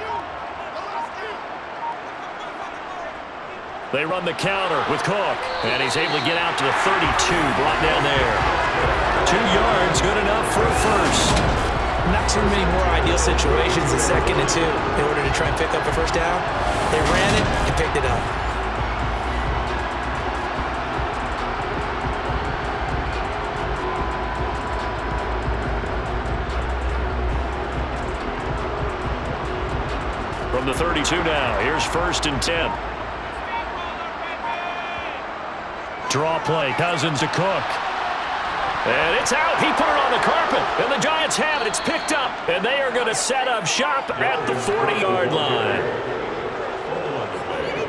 They run the counter with Cook, and he's able to get out to the 32, brought down there. 2 yards, good enough for a first. Not too many more ideal situations than 2nd and 2 in order to try and pick up a first down. They ran it and picked it up. From the 32 now, here's 1st and 10. Draw play, Cousins to Cook. And it's out. He put it on the carpet. And the Giants have it. It's picked up. And they are going to set up shop at the 40-yard line.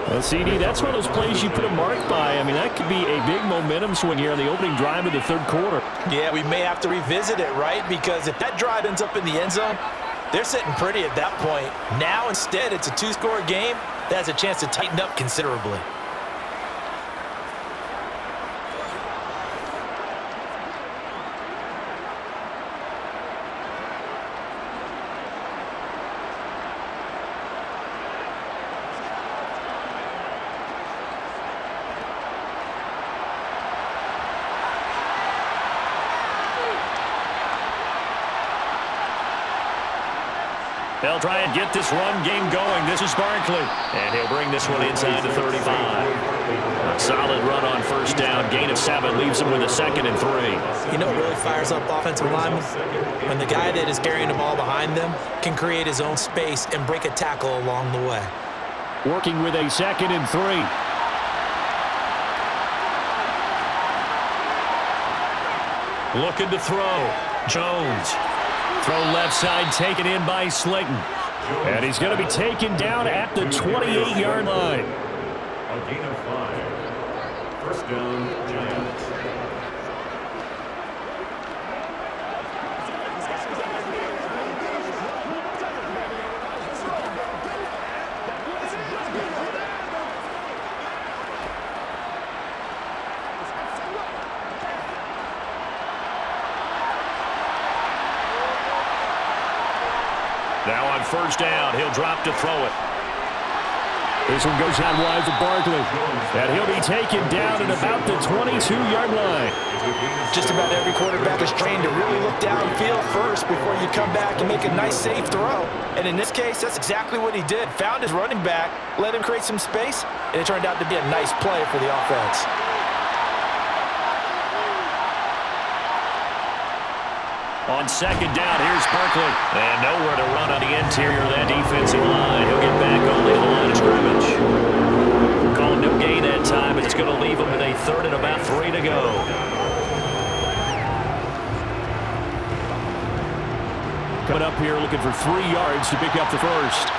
Well, CD, that's one of those plays you put a mark by. I mean, that could be a big momentum swing here on the opening drive of the third quarter. Yeah, we may have to revisit it, right? Because if that drive ends up in the end zone, They're sitting pretty at that point. Now, instead, it's a two-score game that has a chance to tighten up considerably. They'll try and get this run game going. This is Barkley. And he'll bring this one inside to 35. A solid run on first down. Gain of 7 leaves him with a 2nd and 3. You know what really fires up offensive linemen? When the guy that is carrying the ball behind them can create his own space and break a tackle along the way. Working with a 2nd and 3. Looking to throw. Jones. Throw left side taken in by Slayton. And he's going to be taken down at the 28-yard line. A gain of 5. First down, Giants. Now on first down, he'll drop to throw it. This one goes out wide for Barkley. And he'll be taken down at about the 22-yard line. Just about every quarterback is trained to really look downfield first before you come back and make a nice, safe throw. And in this case, that's exactly what he did. Found his running back, let him create some space, and it turned out to be a nice play for the offense. On second down, here's Barkley. And nowhere to run on the interior of that defensive line. He'll get back only to the line of scrimmage. Call no gain that time, but it's going to leave him with a 3rd and about 3 to go. Coming up here looking for 3 yards to pick up the first.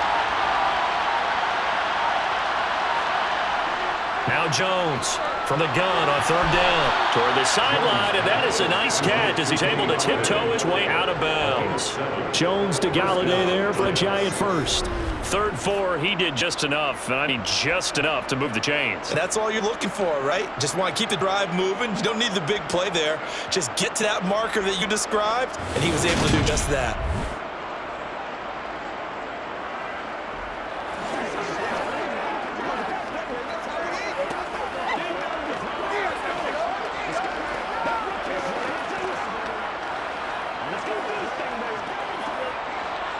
Now Jones from the gun on 3rd down toward the sideline, and that is a nice catch as he's able to tiptoe his way out of bounds. Jones to Galladay there for a Giant first. 3rd 4, he did just enough, and I mean just enough to move the chains. And that's all you're looking for, right? Just want to keep the drive moving. You don't need the big play there. Just get to that marker that you described, and he was able to do just that.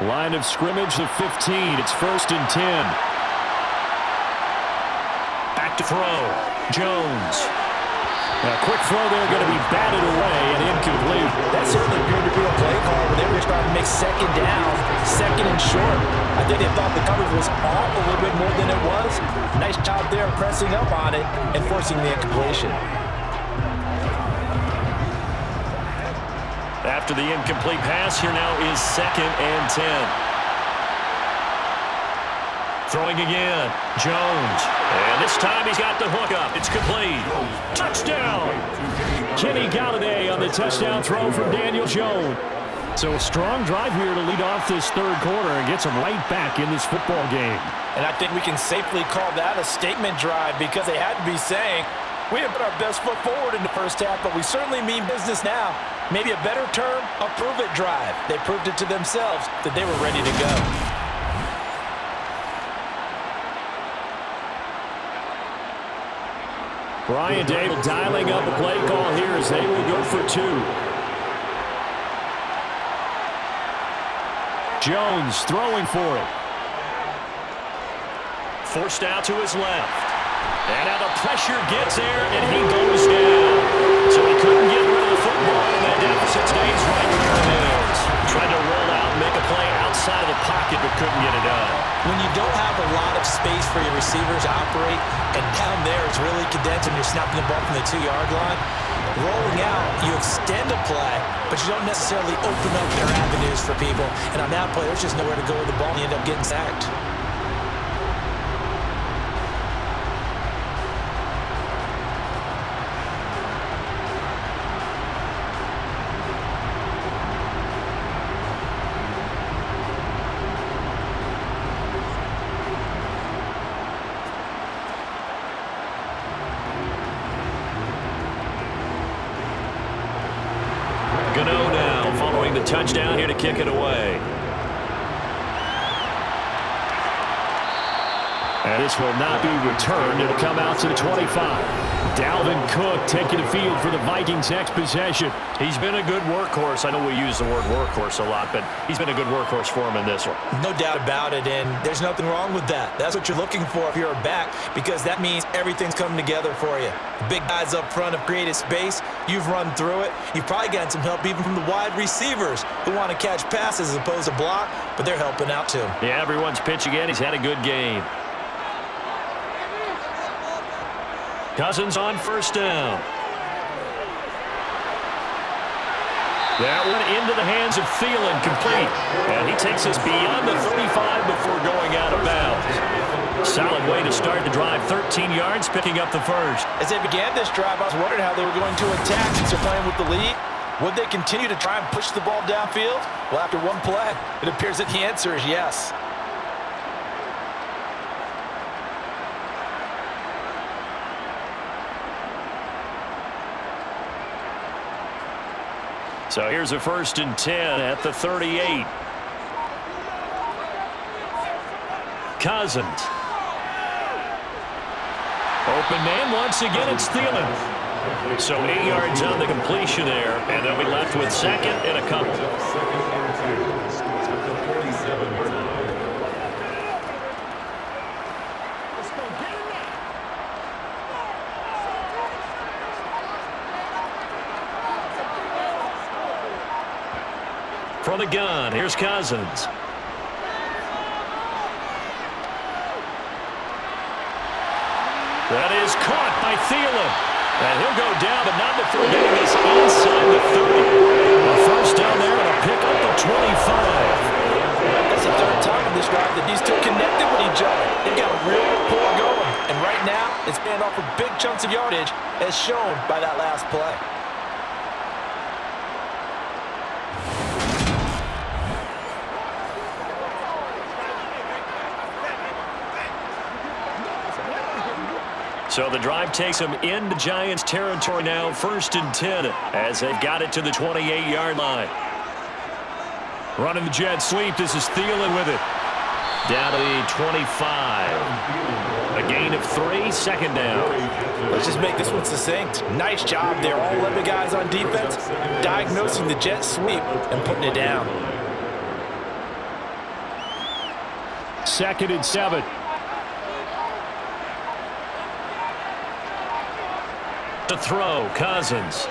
Line of scrimmage, the 15. It's 1st and 10. Back to throw. Jones. A quick throw there, going to be batted away and incomplete. That certainly appeared to be a play call where they were starting to make 2nd down, 2nd and short. I think they thought the coverage was off a little bit more than it was. Nice job there pressing up on it and forcing the incompletion. After the incomplete pass, here now is 2nd and 10. Throwing again, Jones. And this time he's got the hook up. It's complete. Touchdown! Kenny Galladay on the touchdown throw from Daniel Jones. So a strong drive here to lead off this 3rd quarter and gets him right back in this football game. And I think we can safely call that a statement drive because they had to be saying, we have put our best foot forward in the first half, but we certainly mean business now. Maybe a better term, a prove-it drive. They proved it to themselves that they were ready to go. Brian Dable dialing up a play call here as they will go for 2. Jones throwing for it. Forced out to his left. And now the pressure gets there, and he goes down. So he couldn't get rid of the football, and that deficit stays right where it is. Tried to roll out and make a play outside of the pocket, but couldn't get it done. When you don't have a lot of space for your receivers to operate, and down there it's really condensed and you're snapping the ball from the 2-yard line, rolling out, you extend a play, but you don't necessarily open up their avenues for people. And on that play, there's just nowhere to go with the ball, and you end up getting sacked. 2-0 now following the touchdown here to kick it away. And this will not be returned. It'll come out to the 25. Dalvin Cook taking the field for the Vikings next possession. He's been a good workhorse. I know we use the word workhorse a lot, but he's been a good workhorse for him in this one. No doubt about it, and there's nothing wrong with that. That's what you're looking for if you're a back, because that means everything's coming together for you. Big guys up front have created space. You've run through it. You've probably gotten some help even from the wide receivers who want to catch passes as opposed to block, but they're helping out too. Yeah, everyone's pitching in. He's had a good game. Cousins on first down. That one into the hands of Thielen, complete. And he takes us beyond the 35 before going out of bounds. Solid way to start the drive. 13 yards, picking up the first. As they began this drive, I was wondering how they were going to attack since they're playing with the lead. Would they continue to try and push the ball downfield? Well, after one play, it appears that the answer is yes. So here's a 1st and 10 at the 38. Cousins. Open man once again, it's Thielen. So 8 yards on the completion there, and they'll be left with second and a couple. From the gun, here's Cousins. That is caught by Thielen. And he'll go down, but not before getting this inside the 30. A first down there and a pickup of 25. That's the third time in this drive that these two connected with each other. They've got a real rapport going. And right now, it's paying off for big chunks of yardage, as shown by that last play. So the drive takes them into Giants territory now, 1st and 10, as they've got it to the 28-yard line. Running the jet sweep, this is Thielen with it. Down to the 25. A gain of 3, second down. Let's just make this one succinct. Nice job there, all 11 guys on defense, diagnosing the jet sweep and putting it down. 2nd and 7. To throw, Cousins.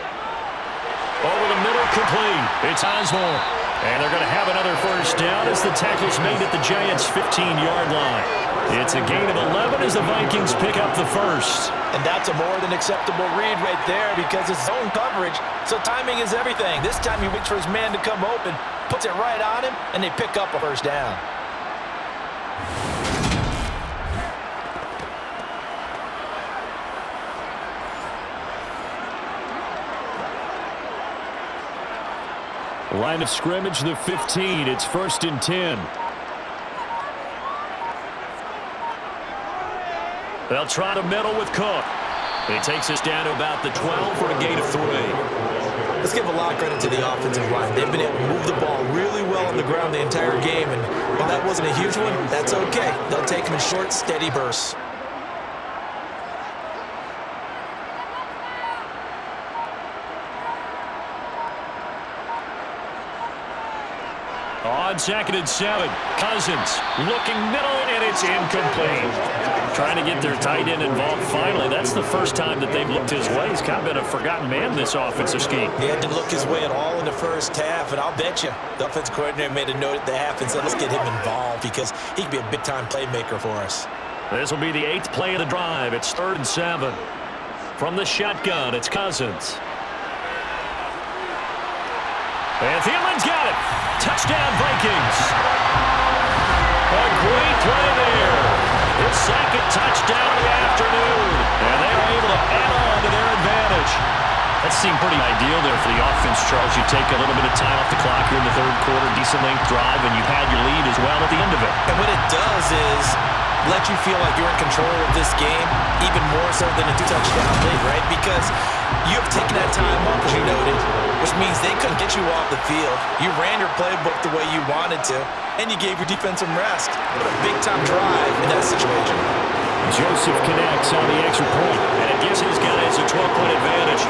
Over the middle, complete. It's Osborne. And they're going to have another first down as the tackle's made at the Giants' 15-yard line. It's a gain of 11 as the Vikings pick up the first. And that's a more than acceptable read right there because it's zone coverage, so timing is everything. This time he waits for his man to come open, puts it right on him, and they pick up a first down. Line of scrimmage, the 15. It's 1st and 10. They'll try to middle with Cook. He takes us down to about the 12 for a gain of 3. Let's give a lot of credit to the offensive line. They've been able to move the ball really well on the ground the entire game, and while that wasn't a huge one, that's okay. They'll take them in short, steady bursts. On 2nd and 7, Cousins looking middle, and it's incomplete. Trying to get their tight end involved finally. That's the first time that they've looked his way. He's kind of been a forgotten man, this offensive scheme. He had to look his way at all in the first half, and I'll bet you the offensive coordinator made a note at the half and said, let's get him involved because he can be a big-time playmaker for us. This will be the 8th play of the drive. It's 3rd and 7. From the shotgun, it's Cousins. And Thielen's got it. Touchdown, Vikings. A great play there. His second touchdown of the afternoon. And they are able to add on to their advantage. That seemed pretty ideal there for the offense, Charles. You take a little bit of time off the clock here in the 3rd quarter, decent length drive, and you had your lead as well at the end of it. And what it does is let you feel like you're in control of this game, even more so than a 2-touchdown lead, right? Because you've taken that time off, as you noted, which means they couldn't get you off the field. You ran your playbook the way you wanted to, and you gave your defense some rest. What a big-time drive in that situation. Joseph connects on the extra point, And it gives his guys a 12-point advantage.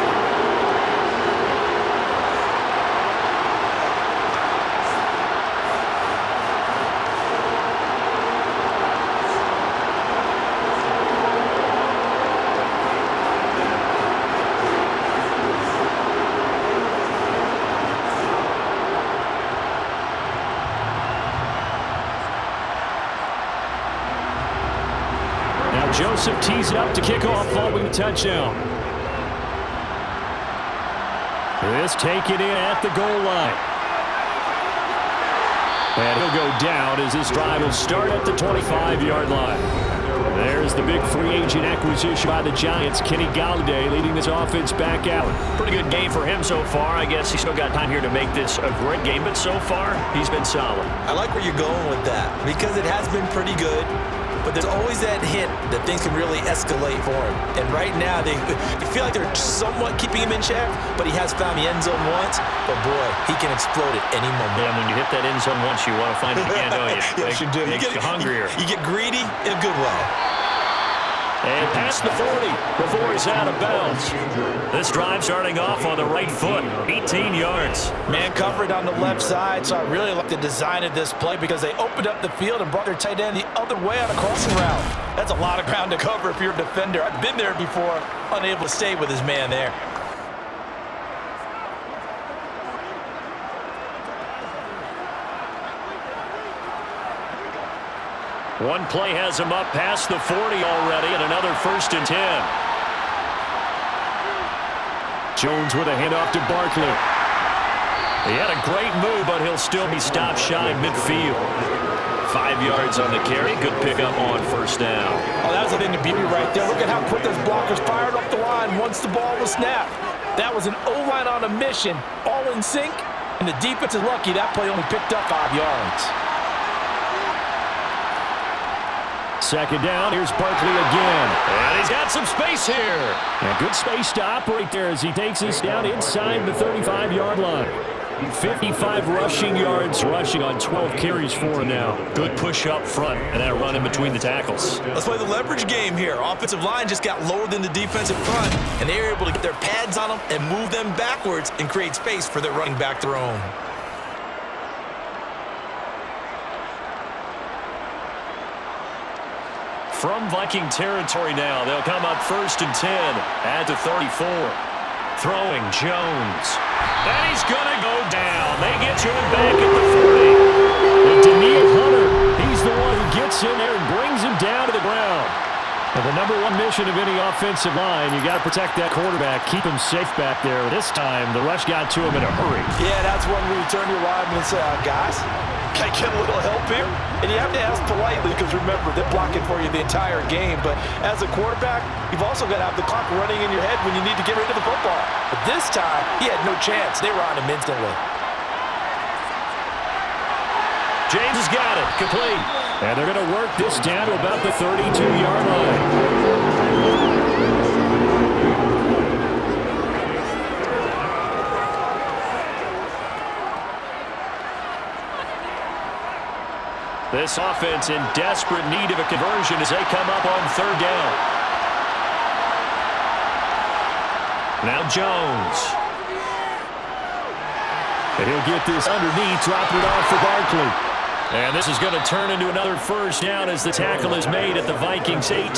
Joseph tees it up to kick off following the touchdown. This taken in at the goal line. And he'll go down as this drive will start at the 25-yard line. There's the big free agent acquisition by the Giants. Kenny Galladay leading this offense back out. Pretty good game for him so far. I guess he's still got time here to make this a great game, but so far, he's been solid. I like where you're going with that because it has been pretty good. But there's always that hint that things can really escalate for him. And right now, they feel like they're somewhat keeping him in check, but he has found the end zone once. But, boy, he can explode at any moment. Yeah, when you hit that end zone once, you want to find it again, don't you? Yes, you do. Makes you hungrier. You get greedy in a good way. And past the 40 before he's out of bounds. This drive starting off on the right foot, 18 yards. Man covered on the left side, so I really like the design of this play because they opened up the field and brought their tight end the other way on a crossing route. That's a lot of ground to cover if you're a defender. I've been there before, unable to stay with his man there. One play has him up past the 40 already, and another 1st and 10. Jones with a handoff to Barkley. He had a great move, but he'll still be stopped shy midfield. 5 yards on the carry. Good pickup on 1st down. Oh, that was a thing to beauty right there. Look at how quick those blockers fired up the line once the ball was snapped. That was an O-line on a mission, all in sync, and the defense is lucky that play only picked up 5 yards. 2nd down, here's Barkley again. And he's got some space here. And good space to operate there as he takes us down inside the 35-yard line. 55 rushing yards, rushing on 12 carries for him now. Good push up front and that run in between the tackles. Let's play the leverage game here. Offensive line just got lower than the defensive front, and they were able to get their pads on them and move them backwards and create space for their running back their own. From Viking territory now, they'll come up 1st and 10 at the 34. Throwing Jones. And he's going to go down. They get to him back at the 40. And Daniil Hunter, he's the one who gets in there and brings him down to the ground. And the number one mission of any offensive line, you got to protect that quarterback, keep him safe back there. This time, the rush got to him in a hurry. Yeah, that's when we turn your lineman and say, guys, can I get a little help here? And you have to ask politely because, remember, they're blocking for you the entire game. But as a quarterback, you've also got to have the clock running in your head when you need to get rid of the football. But this time, he had no chance. They were on him instantly. James has got it. Complete. And they're going to work this down to about the 32-yard line. This offense in desperate need of a conversion as they come up on 3rd down. Now Jones. And he'll get this underneath, dropping it off for Barkley. And this is going to turn into another 1st down as the tackle is made at the Vikings 18.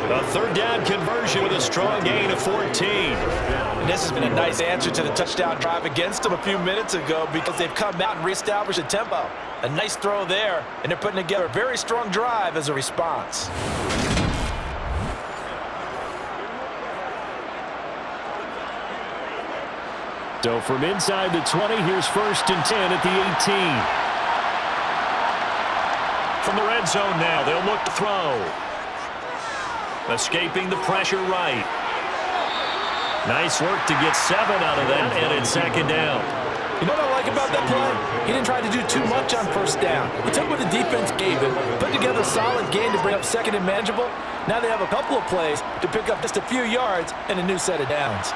A 3rd down conversion with a strong gain of 14. And this has been a nice answer to the touchdown drive against them a few minutes ago because they've come out and reestablished a tempo. A nice throw there, and they're putting together a very strong drive as a response. So from inside the 20, here's 1st and 10 at the 18. From the red zone now, they'll look to throw. Escaping the pressure right. Nice work to get 7 out of that, and it's 2nd down. You know what I like about that play? He didn't try to do too much on 1st down. He took what the defense gave him, put together a solid game to bring up 2nd and manageable. Now they have a couple of plays to pick up just a few yards and a new set of downs.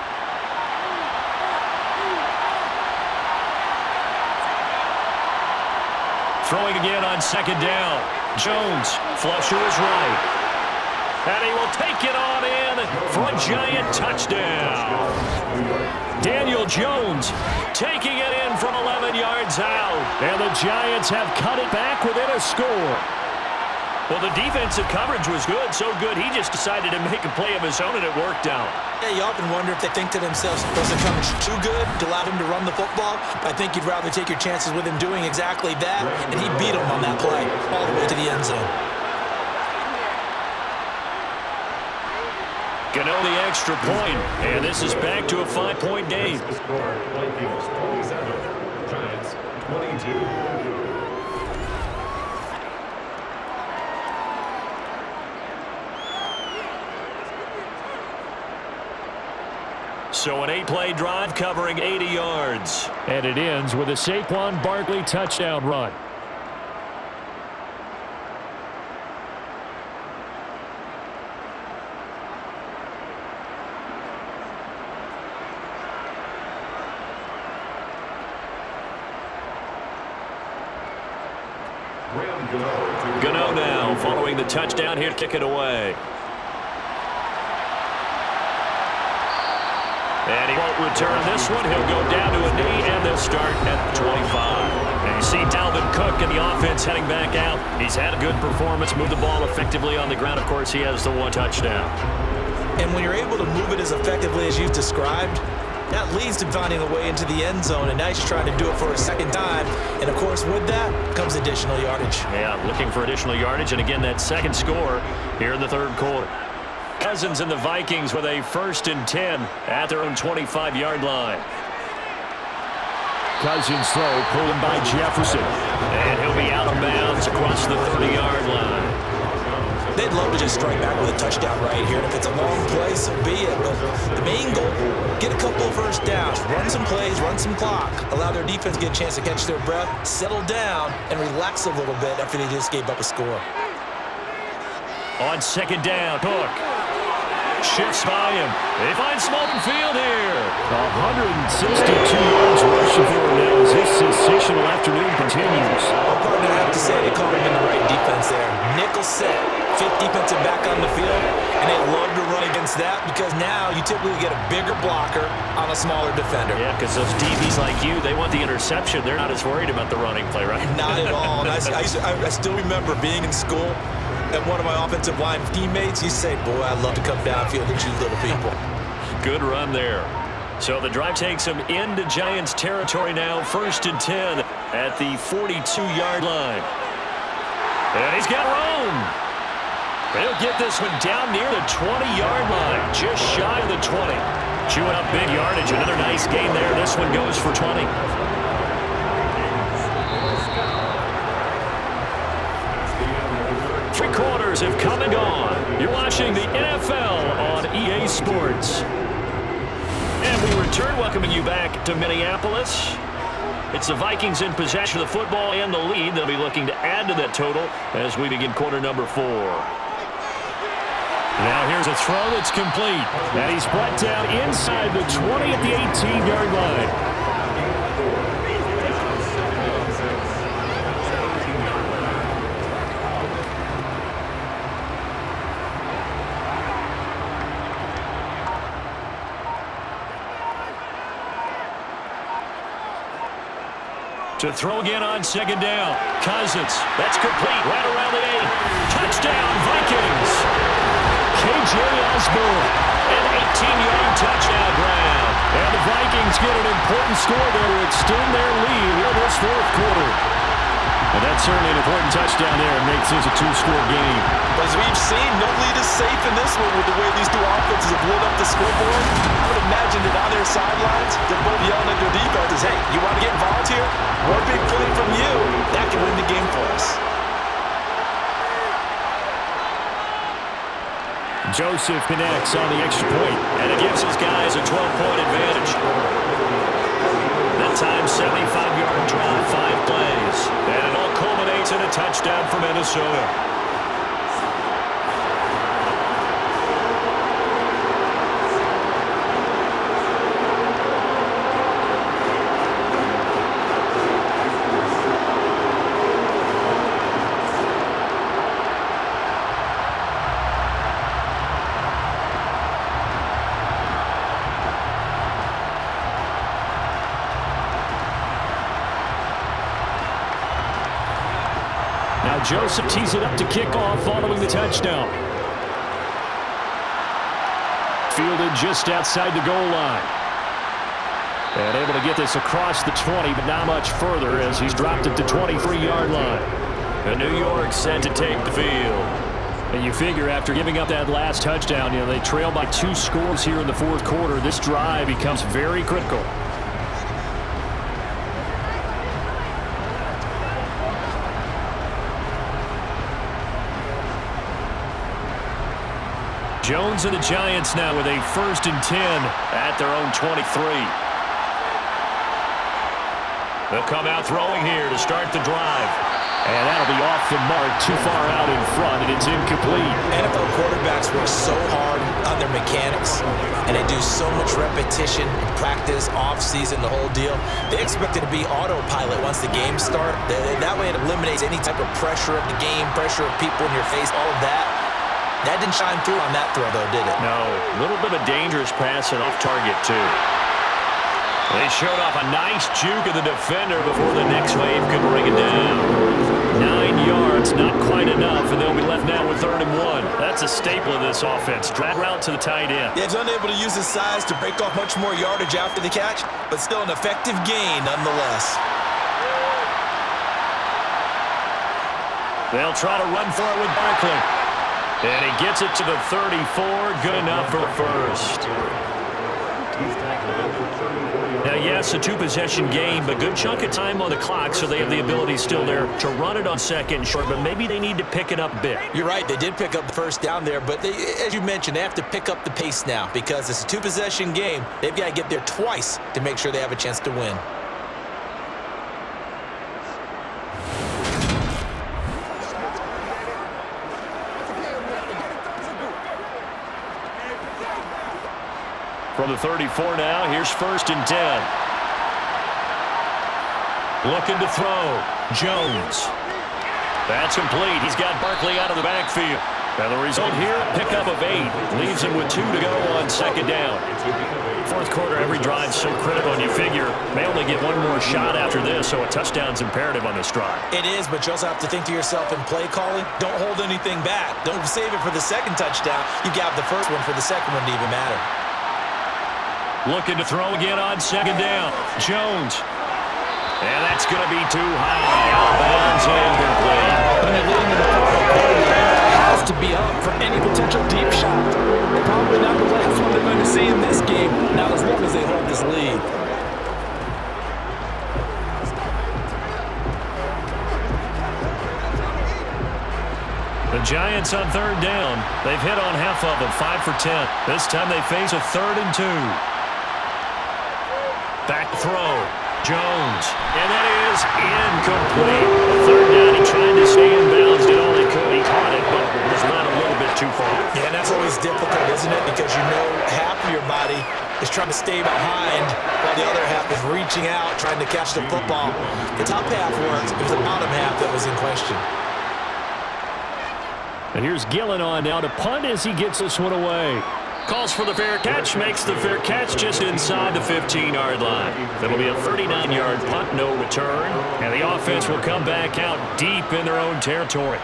Throwing again on second down. Jones, flush to his right. And he will take it on in for a Giant touchdown. Daniel Jones taking it in from 11 yards out. And the Giants have cut it back within a score. Well, the defensive coverage was good, so good he just decided to make a play of his own, and it worked out. Yeah, you often wonder if they think to themselves, was the coverage too good to allow him to run the football? I think you'd rather take your chances with him doing exactly that, and he beat him on that play all the way to the end zone. Gano the extra point, and this is back to a 5-point game. Vikings 27, Giants 22. So an 8-play drive covering 80 yards. And it ends with a Saquon Barkley touchdown run. Gano now following the touchdown here to kick it away. And he won't return this one. He'll go down to a knee, and they'll start at the 25. And you see Dalvin Cook in the offense heading back out. He's had a good performance, moved the ball effectively on the ground. Of course, he has the one touchdown. And when you're able to move it as effectively as you've described, that leads to finding a way into the end zone, and now he's trying to do it for a second time. And, of course, with that comes additional yardage. Yeah, looking for additional yardage, and again, that second score here in the third quarter. Cousins and the Vikings with a 1st and 10 at their own 25-yard line. Cousins throw pulled by Jefferson. And he'll be out of bounds across the 30-yard line. They'd love to just strike back with a touchdown right here. And if it's a long play, so be it. But the main goal, get a couple of first downs, run some plays, run some clock, allow their defense to get a chance to catch their breath, settle down, and relax a little bit after they just gave up a score. On second down, Cook shifts by him. They find some open field here. 162 yards rushing for him now as this sensational afternoon continues. Well, partner, I have to say they caught him in the right defense there. Nickel set, 5th defensive back on the field, and they love to run against that because now you typically get a bigger blocker on a smaller defender. Yeah, because those DBs like you, they want the interception. They're not as worried about the running play, right? Not at all. And I still remember being in school, and one of my offensive line teammates, he said, boy, I'd love to come downfield at you little people. Good run there. So the drive takes him into Giants territory now, 1st and 10 at the 42-yard line. And he's got room. He'll get this one down near the 20-yard line, just shy of the 20. Chewing up big yardage, another nice gain there. This one goes for 20. Three quarters have come and gone. You're watching the NFL on EA Sports. And we return, welcoming you back to Minneapolis. It's the Vikings in possession of the football and the lead. They'll be looking to add to that total as we begin quarter number 4. Now here's a throw that's complete. And he's brought down inside the 20 at the 18-yard line. To throw again on second down. Cousins. That's complete. Right around the 8. Touchdown, Vikings. KJ Osborne. An 18-yard touchdown grab. And the Vikings get an important score there to extend their lead here in this fourth quarter. And that's certainly an important touchdown there. It makes this a 2-score game. But as we've seen, no lead is safe in this one with the way these two offenses have lit up the scoreboard. I would imagine that on their sidelines, they're both yelling at their defenses, hey, you want to get involved here? One big play from you, that can win the game for us. Joseph connects on the extra point. And it gives his guys a 12-point advantage. That time, 75-yard drive, 5 plays. And it all culminates in a touchdown for Minnesota. Joseph tees it up to kick off following the touchdown. Fielded just outside the goal line. And able to get this across the 20, but not much further as he's dropped it to 23-yard line. And New York set to take the field. And you figure after giving up that last touchdown, they trail by 2 scores here in the fourth quarter. This drive becomes very critical. Jones and the Giants now with a 1st and 10 at their own 23. They'll come out throwing here to start the drive. And that'll be off the mark, too far out in front, and it's incomplete. NFL quarterbacks work so hard on their mechanics, and they do so much repetition, practice, off-season, the whole deal. They expect it to be autopilot once the games start. That way it eliminates any type of pressure of the game, pressure of people in your face, all of that. That didn't shine through on that throw, though, did it? No, a little bit of a dangerous pass and off target, too. They showed off a nice juke of the defender before the next wave could bring it down. 9 yards, not quite enough, and they'll be left now with 3rd and 1. That's a staple of this offense. Drag route to the tight end. Yeah, he's unable to use his size to break off much more yardage after the catch, but still an effective gain nonetheless. They'll try to run for it with Barkley. And he gets it to the 34. Good enough for first. Now, yes, a 2-possession game, but good chunk of time on the clock, so they have the ability still there to run it on 2nd and short, but maybe they need to pick it up a bit. You're right. They did pick up the first down there, but as you mentioned, they have to pick up the pace now because it's a 2-possession game. They've got to get there twice to make sure they have a chance to win. From the 34 now, here's 1st and 10. Looking to throw. Jones. That's complete. He's got Barkley out of the backfield. And the result here, pickup of 8. Leaves him with 2 to go on 2nd down. Fourth quarter, every drive's so critical, and you figure may only get one more shot after this, so a touchdown's imperative on this drive. It is, but you also have to think to yourself in play calling, don't hold anything back. Don't save it for the second touchdown. You got the first one for the second one to even matter. Looking to throw again on 2nd down. Jones. And that's going to be too high. Out of bounds and complete. When you're leading in the final quarter, it has to be up for any potential deep shot. Probably not the last one they're going to see in this game, not as long as they hold this lead. The Giants on 3rd down. They've hit on half of them, 5 for 10. This time they face a 3rd and 2. Back throw. Jones. And that is incomplete. 3rd down. He tried to stay in bounds. Did all he could. He caught it, but was led a little bit too far. Yeah, and that's always difficult, isn't it? Because you know half of your body is trying to stay behind while the other half is reaching out, trying to catch the football. The top half works. It was the bottom half that was in question. And here's Gillen on now to punt as he gets this one away. Calls for the fair catch, makes the fair catch just inside the 15-yard line. That'll be a 39-yard punt, no return. And the offense will come back out deep in their own territory.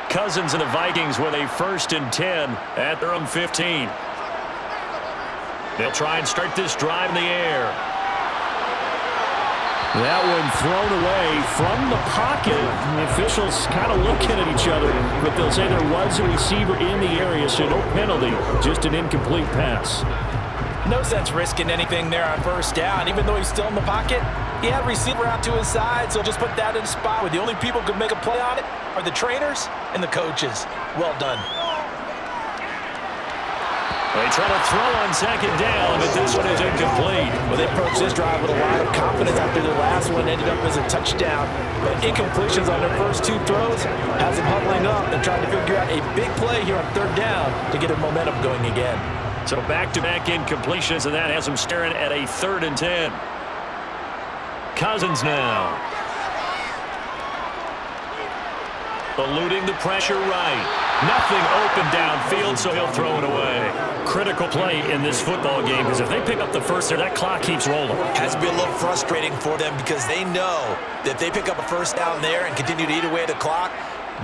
Cousins and the Vikings with a 1st and 10 at their own 15. They'll try and start this drive in the air. That one thrown away from the pocket. The officials kind of looking at each other, but they'll say there was a receiver in the area, so no penalty, just an incomplete pass. No sense risking anything there on 1st down. Even though he's still in the pocket, he had a receiver out to his side, so just put that in a spot where the only people who could make a play on it are the trainers and the coaches. Well done. They try to throw on 2nd down, but this one is incomplete. Well, they approached this drive with a lot of confidence after their last one ended up as a touchdown. But incompletions on their first 2 throws has them huddling up and trying to figure out a big play here on 3rd down to get their momentum going again. So back-to-back incompletions, and that has them staring at a 3rd and 10. Cousins now. Eluding the pressure right. Nothing open downfield, so he'll throw it away. Critical play in this football game, because if they pick up the first there, that clock keeps rolling. Has to be a little frustrating for them because they know that if they pick up a first down there and continue to eat away at the clock,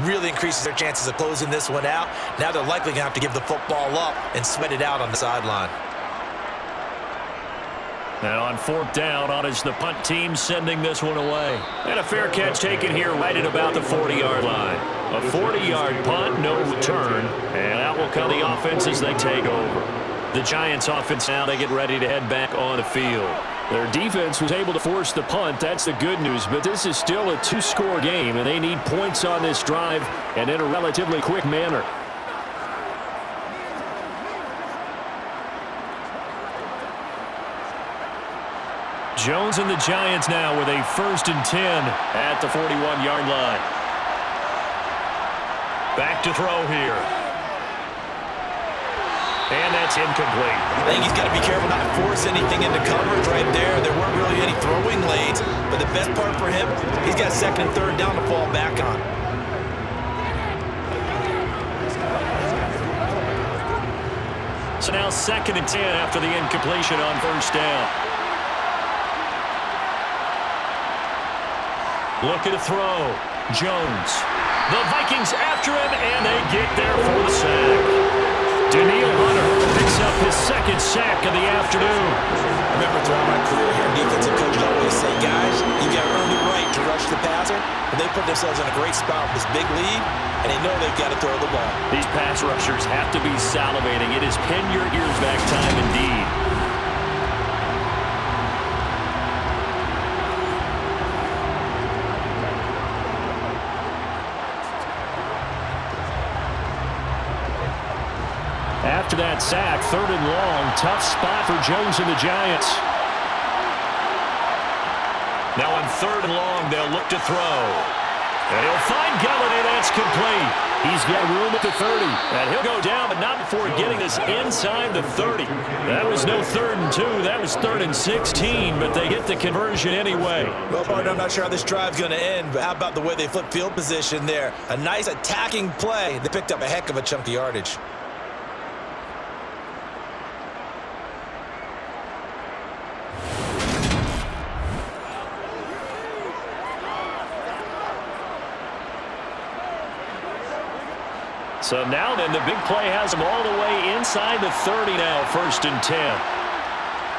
really increases their chances of closing this one out. Now they're likely going to have to give the football up and sweat it out on the sideline. Now on fourth down, on is the punt team sending this one away. And a fair catch taken here right at about the 40-yard line. A 40-yard punt, no return, and out will come the offense as they take over. The Giants offense now, they get ready to head back on the field. Their defense was able to force the punt. That's the good news, but this is still a two-score game, and they need points on this drive and in a relatively quick manner. Jones and the Giants now with a 1st and 10 at the 41-yard line. Back to throw here. And that's incomplete. I think he's got to be careful not to force anything into coverage right there. There weren't really any throwing lanes, but the best part for him, he's got 2nd and 3rd down to fall back on. So now 2nd and 10 after the incompletion on 1st down. Looking to throw. Jones. The Vikings after him, and they get there for the sack. Daniil Hunter picks up his 2nd sack of the afternoon. I remember throughout my career here, defensive coaches always say, guys, you got to earn the right to rush the passer. But they put themselves in a great spot with this big lead, and they know they've got to throw the ball. These pass rushers have to be salivating. It is pin your ears back time indeed. After that sack, 3rd and long, tough spot for Jones and the Giants. Now on 3rd and long, they'll look to throw. And he'll find Galladay, that's complete. He's got room at the 30. And he'll go down, but not before getting this inside the 30. That was no 3rd and 2, that was 3rd and 16, but they get the conversion anyway. Well, Barton, I'm not sure how this drive's going to end, but how about the way they flip field position there? A nice attacking play. They picked up a heck of a chunk of yardage. So now then, the big play has them all the way inside the 30 now, 1st and 10.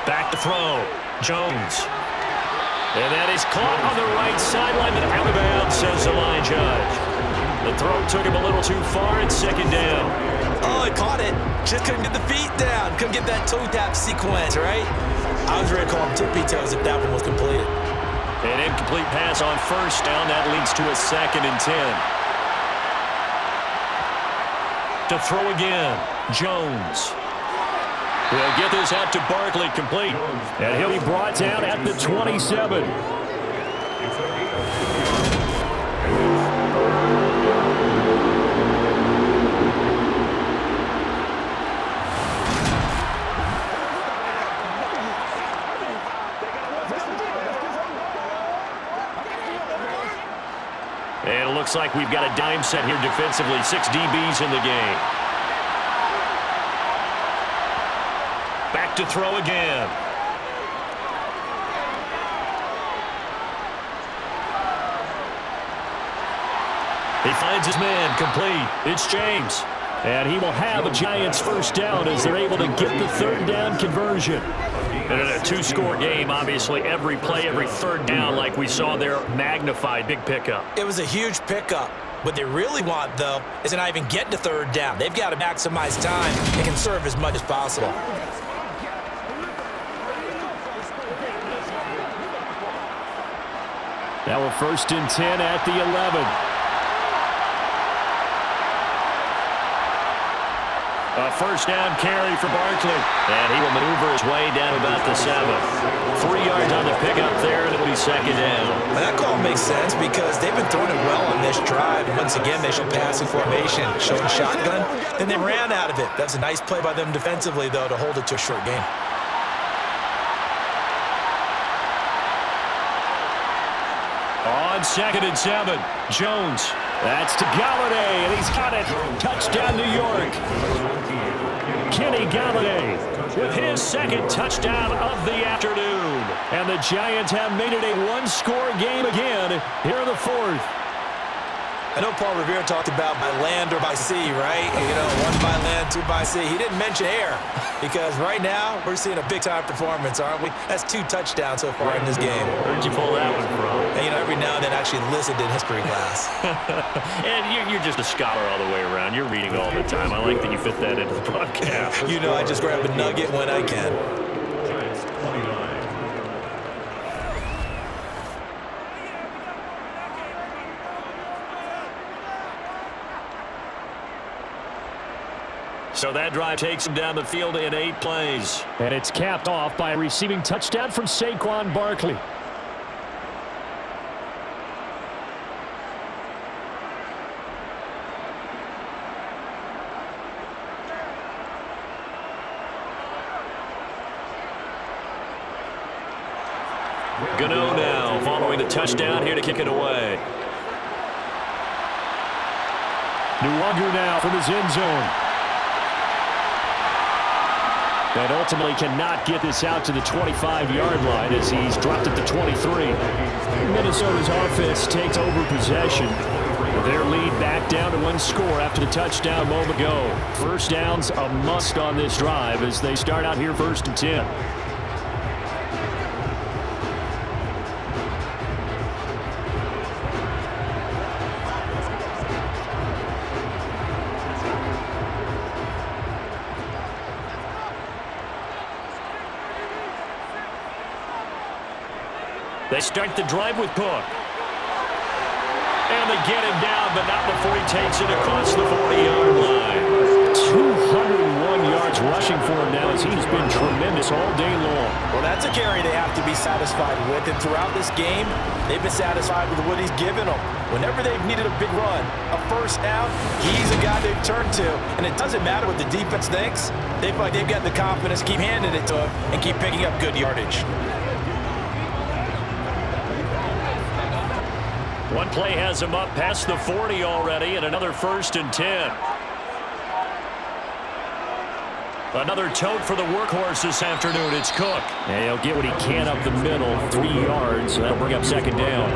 Back to throw. Jones. And that is caught on the right sideline and out of bounds, says the line judge. The throw took him a little too far. It's 2nd down. Oh, he caught it. Just couldn't get the feet down. Couldn't get that toe tap sequence, right? I was ready to call him tippy toes if that one was completed. An incomplete pass on 1st down. That leads to a 2nd and 10. To throw again, Jones. Will get this out to Barkley, complete. And he'll be brought down at the 27. And it looks like we've got a dime set here defensively. 6 DBs in the game. Back to throw again. He finds his man, complete. It's James. And he will have a Giants 1st down as they're able to get the 3rd down conversion. And in a 2-score game, obviously, every play, every 3rd down, like we saw there, magnified, big pickup. It was a huge pickup. What they really want, though, is to not even get to 3rd down. They've got to maximize time and conserve as much as possible. Now a 1st and 10 at the 11. A 1st down carry for Barkley. And he will maneuver his way down about the 7. 3 yards on the pickup there, and it'll be 2nd down. And that call makes sense because they've been throwing it well on this drive. And once again, they showed passing formation, showed shotgun, then they ran out of it. That's a nice play by them defensively, though, to hold it to a short game. On on 2nd and 7. Jones. That's to Galladay, and he's got it. Touchdown, New York. Kenny Galladay with his 2nd touchdown of the afternoon. And the Giants have made it a one-score game again here in the 4th. I know Paul Revere talked about by land or by sea, right? You know, 1 by land, 2 by sea. He didn't mention air because right now we're seeing a big-time performance, aren't we? That's 2 touchdowns so far in this game. Where'd you pull that one from? And, you know, every now and then I actually listened in history class. And you're just a scholar all the way around. You're reading all the time. I like that you fit that into the broadcast. You know, I just grab a nugget when I can. Giants 29. So that drive takes him down the field in 8 plays. And it's capped off by a receiving touchdown from Saquon Barkley. Gano now following the touchdown here to kick it away. Nuwagu now from his end zone. And ultimately cannot get this out to the 25-yard line as he's dropped it to 23. Minnesota's offense takes over possession. Their lead back down to 1 score after the touchdown a moment ago. First down's a must on this drive as they start out here 1st and 10. They start the drive with Cook. And they get him down, but not before he takes it across the 40-yard line. 201 yards rushing for him now as he's been tremendous all day long. Well, that's a carry they have to be satisfied with. And throughout this game, they've been satisfied with what he's given them. Whenever they've needed a big run, a first down, he's a guy they've turned to. And it doesn't matter what the defense thinks. They feel like they've got the confidence to keep handing it to him and keep picking up good yardage. One play has him up past the 40 already, and another 1st and 10. Another tote for the workhorse this afternoon. It's Cook. And he'll get what he can up the middle, 3 yards. That'll bring up 2nd down.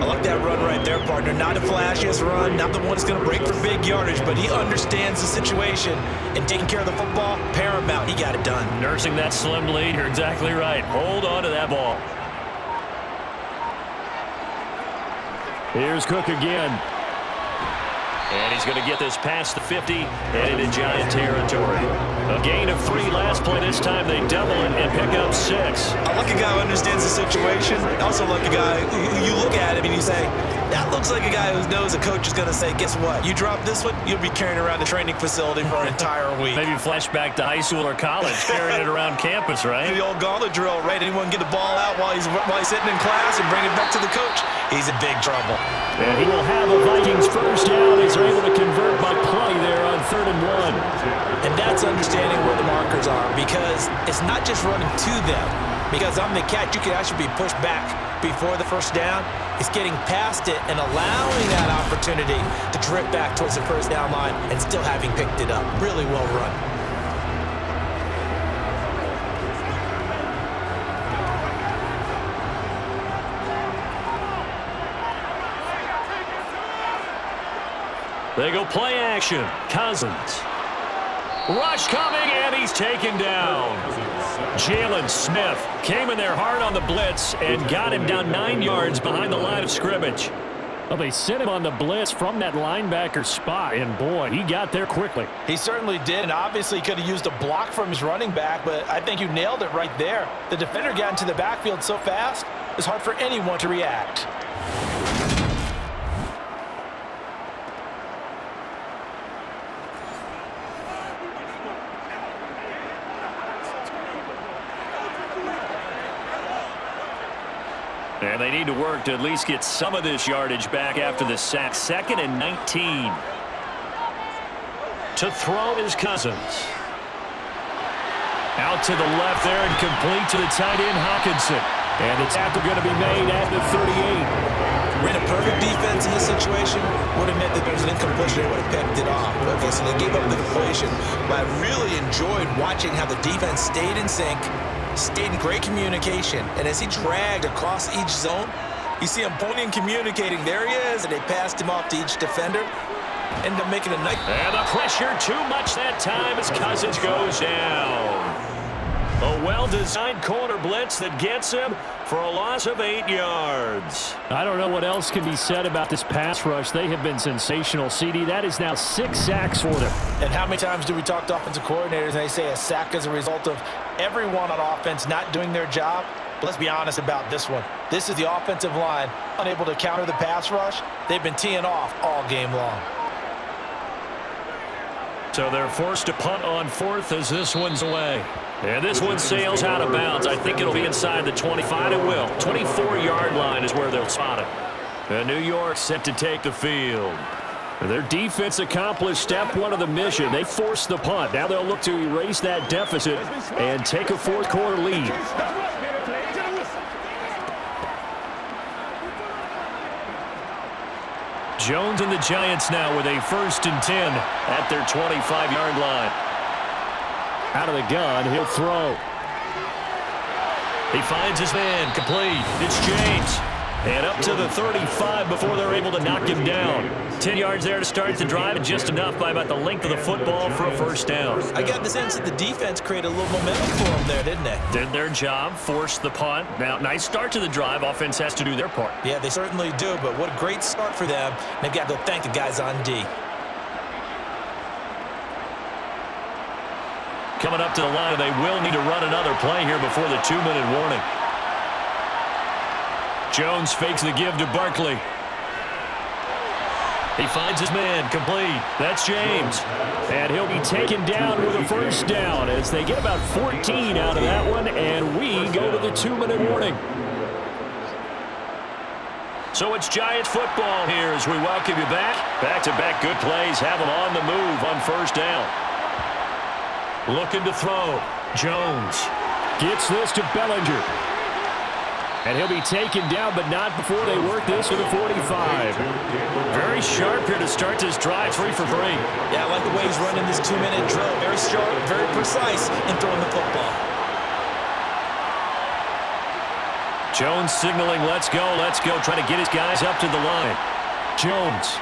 I like that run right there, partner. Not the flashiest run, not the one that's going to break for big yardage, but he understands the situation and taking care of the football, paramount. He got it done. Nursing that slim lead. You're exactly right. Hold on to that ball. Here's Cook again. And he's going to get this past the 50 and into Giant territory. A gain of 3 last play. This time they double it and pick up 6. I like a guy who understands the situation. I also like a guy who you look at him and you say, that looks like a guy who knows a coach is going to say, guess what? You drop this one, you'll be carrying around the training facility for an entire week. Maybe flashback to high school or college, carrying it around campus, right? The old gauntlet drill, right? Anyone get the ball out while he's sitting in class and bring it back to the coach? He's in big trouble. And he will have a Vikings first down as they're able to convert by play there on 3rd and 1. And that's understanding where the markers are, because it's not just running to them. Because on the catch, you can actually be pushed back before the first down. It's getting past it and allowing that opportunity to drift back towards the first down line and still having picked it up. Really well run. They go play action. Cousins. Rush coming, and he's taken down. Jalen Smith came in there hard on the blitz and got him down 9 yards behind the line of scrimmage. Well, they sent him on the blitz from that linebacker spot, and boy, he got there quickly. He certainly did, and obviously could have used a block from his running back, but I think you nailed it right there. The defender got into the backfield so fast, it's hard for anyone to react. And they need to work to at least get some of this yardage back after the sack. 2nd and 19. To throw is Cousins. Out to the left there and complete to the tight end, Hawkinson. And the tackle going to be made at the 38. Ran a perfect defense in this situation. Would have meant that there was an incompletion. They would have picked it off. Okay, so they gave up the completion. But I really enjoyed watching how the defense stayed in sync, stayed in great communication. And as he dragged across each zone, you see him pointing and communicating. There he is. And they passed him off to each defender. Ended up making a nice... And the pressure too much that time as Cousins goes down. A well-designed corner blitz that gets him for a loss of 8 yards. I don't know what else can be said about this pass rush. They have been sensational, CD. That is now 6 sacks for them. And how many times do we talk to offensive coordinators and they say a sack is a result of everyone on offense not doing their job? But let's be honest about this one. This is the offensive line unable to counter the pass rush. They've been teeing off all game long. So they're forced to punt on 4th as this one's away. And this one sails out of bounds. I think it'll be inside the 25. It will. 24-yard line is where they'll spot it. And New York set to take the field. Their defense accomplished step 1 of the mission. They forced the punt. Now they'll look to erase that deficit and take a fourth-quarter lead. Jones and the Giants now with a 1st and 10 at their 25-yard line. Out of the gun, he'll throw. He finds his man, complete. It's James. And up to the 35 before they're able to knock him down. 10 yards there to start the drive, and just enough by about the length of the football for a first down. I got the sense that the defense created a little momentum for them there, didn't they? Did their job, forced the punt. Now, nice start to the drive. Offense has to do their part. Yeah, they certainly do, but what a great start for them. They've got to go thank the guys on D. Coming up to the line, they will need to run another play here before the 2-minute warning. Jones fakes the give to Barkley. He finds his man, complete. That's James. And he'll be taken down with a first down as they get about 14 out of that one, and we go to the 2-minute warning. So it's Giants football here as we welcome you back. Back-to-back good plays have them on the move on first down. Looking to throw. Jones gets this to Bellinger. And he'll be taken down, but not before they work this to the 45. Very sharp here to start this drive, 3 for 3. Yeah, I like the way he's running this 2-minute drill. Very sharp, very precise in throwing the football. Jones signaling, let's go, trying to get his guys up to the line. Jones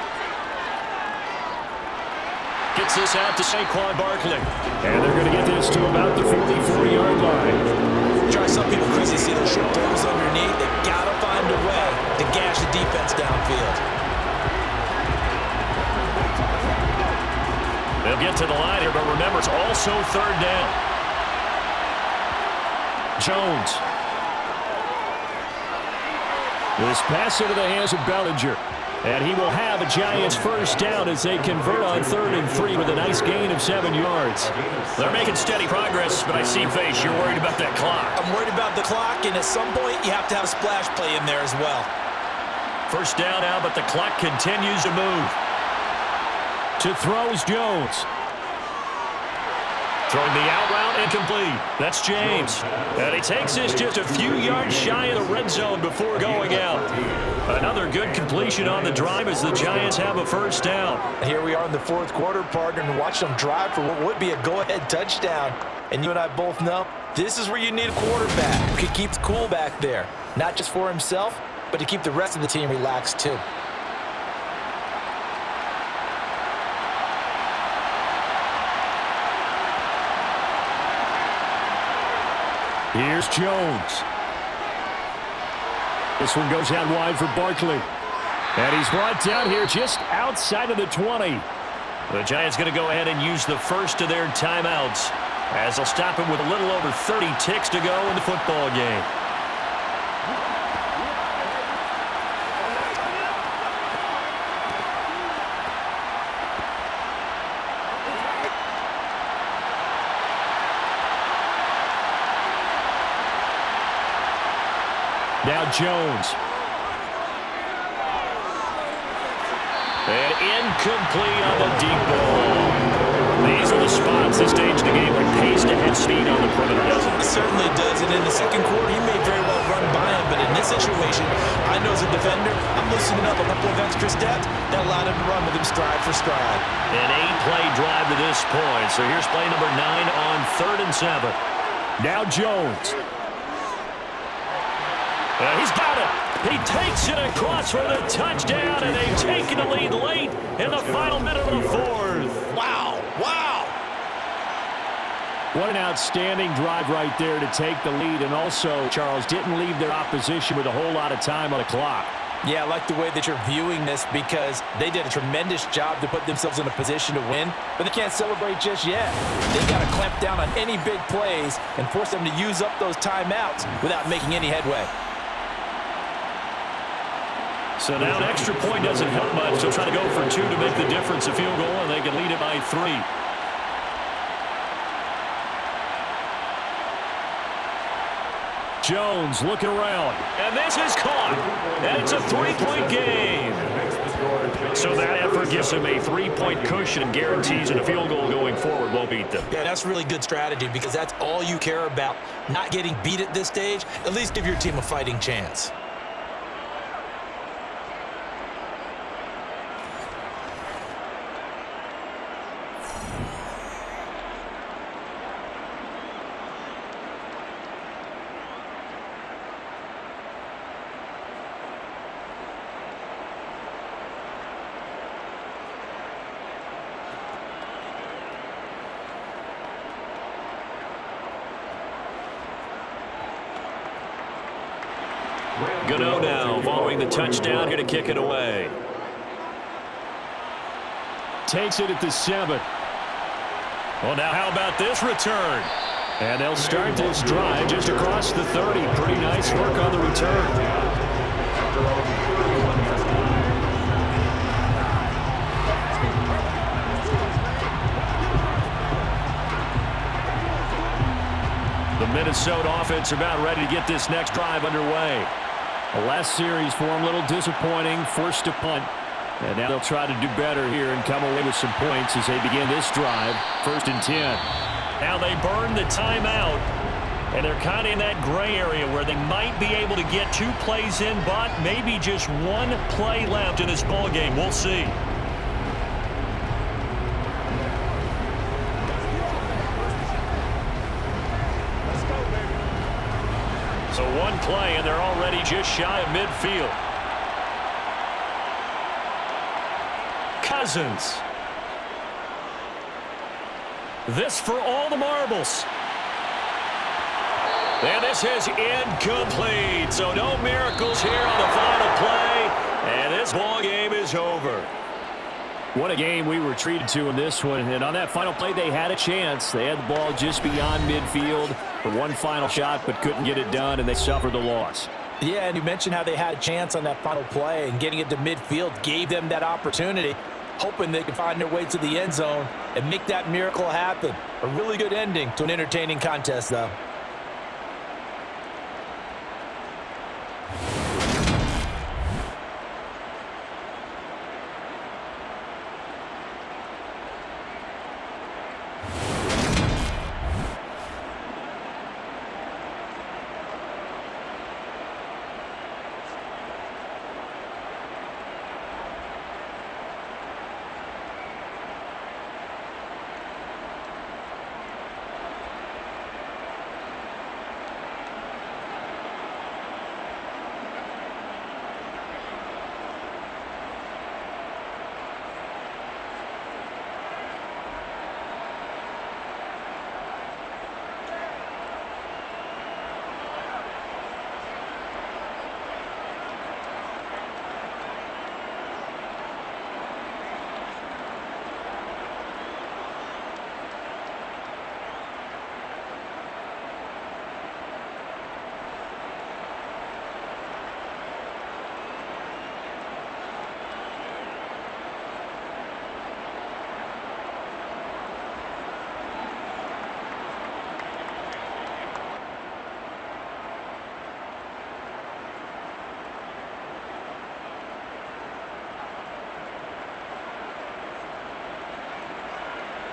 gets this out to Saquon Barkley. And they're going to get this to about the 44-yard line. Drive some people crazy to see those short throws underneath. They've got to find a way to gash the defense downfield. They'll get to the line here, but remember, it's also 3rd down. Jones. This pass into the hands of Bellinger. And he will have a Giants first down as they convert on 3rd and 3 with a nice gain of 7 yards. They're making steady progress, but I see, Face, you're worried about that clock. I'm worried about the clock, and at some point, you have to have a splash play in there as well. First down now, but the clock continues to move. To throw is Jones. Throwing the out route, incomplete. That's James. And he takes this just a few yards shy of the red zone before going out. Another good completion on the drive as the Giants have a first down. Here we are in the 4th quarter, partner, and watch them drive for what would be a go-ahead touchdown. And you and I both know this is where you need a quarterback who can keep cool back there. Not just for himself, but to keep the rest of the team relaxed too. Here's Jones. This one goes out wide for Barkley. And he's brought down here just outside of the 20. The Giants going to go ahead and use the first of their timeouts as they'll stop him with a little over 30 ticks to go in the football game. Now Jones. And incomplete on the deep ball. These are the spots this stage of the game where it pays to have speed on the perimeter, doesn't it? It certainly does, and in the second quarter, he may very well run by him, but in this situation, I know as a defender, I'm loosening up a couple of extra steps that allowed him to run with him stride for stride. An 8-play drive to this point. So here's play number 9 on 3rd and 7. Now Jones. He's got it. He takes it across for the touchdown, and they've taken the lead late in the final minute of the 4th. Wow, wow. What an outstanding drive right there to take the lead. And also, Charles, didn't leave their opposition with a whole lot of time on the clock. Yeah, I like the way that you're viewing this because they did a tremendous job to put themselves in a position to win, but they can't celebrate just yet. They got to clamp down on any big plays and force them to use up those timeouts without making any headway. So now an extra point doesn't help much. They'll try to go for 2 to make the difference a field goal, and they can lead it by 3. Jones looking around. And this is caught. And it's a 3-point game. So that effort gives him a 3-point cushion and guarantees that a field goal going forward won't beat them. Yeah, that's really good strategy because that's all you care about. Not getting beat at this stage, at least give your team a fighting chance. Gano now following the touchdown here to kick it away. Takes it at the 7. Well, now how about this return? And they'll start this drive just across the 30. Pretty nice work on the return. The Minnesota offense about ready to get this next drive underway. The last series for them, a little disappointing, forced to punt. And now they'll try to do better here and come away with some points as they begin this drive. 1st and 10. Now they burn the timeout, and they're kind of in that gray area where they might be able to get 2 plays in, but maybe just 1 play left in this ball game. We'll see. So 1 play, and they're already just shy of midfield. Cousins. This for all the marbles. And this is incomplete. So no miracles here on the final play. And this ball game is over. What a game we were treated to in this one. And on that final play, they had a chance. They had the ball just beyond midfield for 1 final shot, but couldn't get it done, and they suffered the loss. Yeah, and you mentioned how they had a chance on that final play, and getting it to midfield gave them that opportunity, hoping they could find their way to the end zone and make that miracle happen. A really good ending to an entertaining contest, though.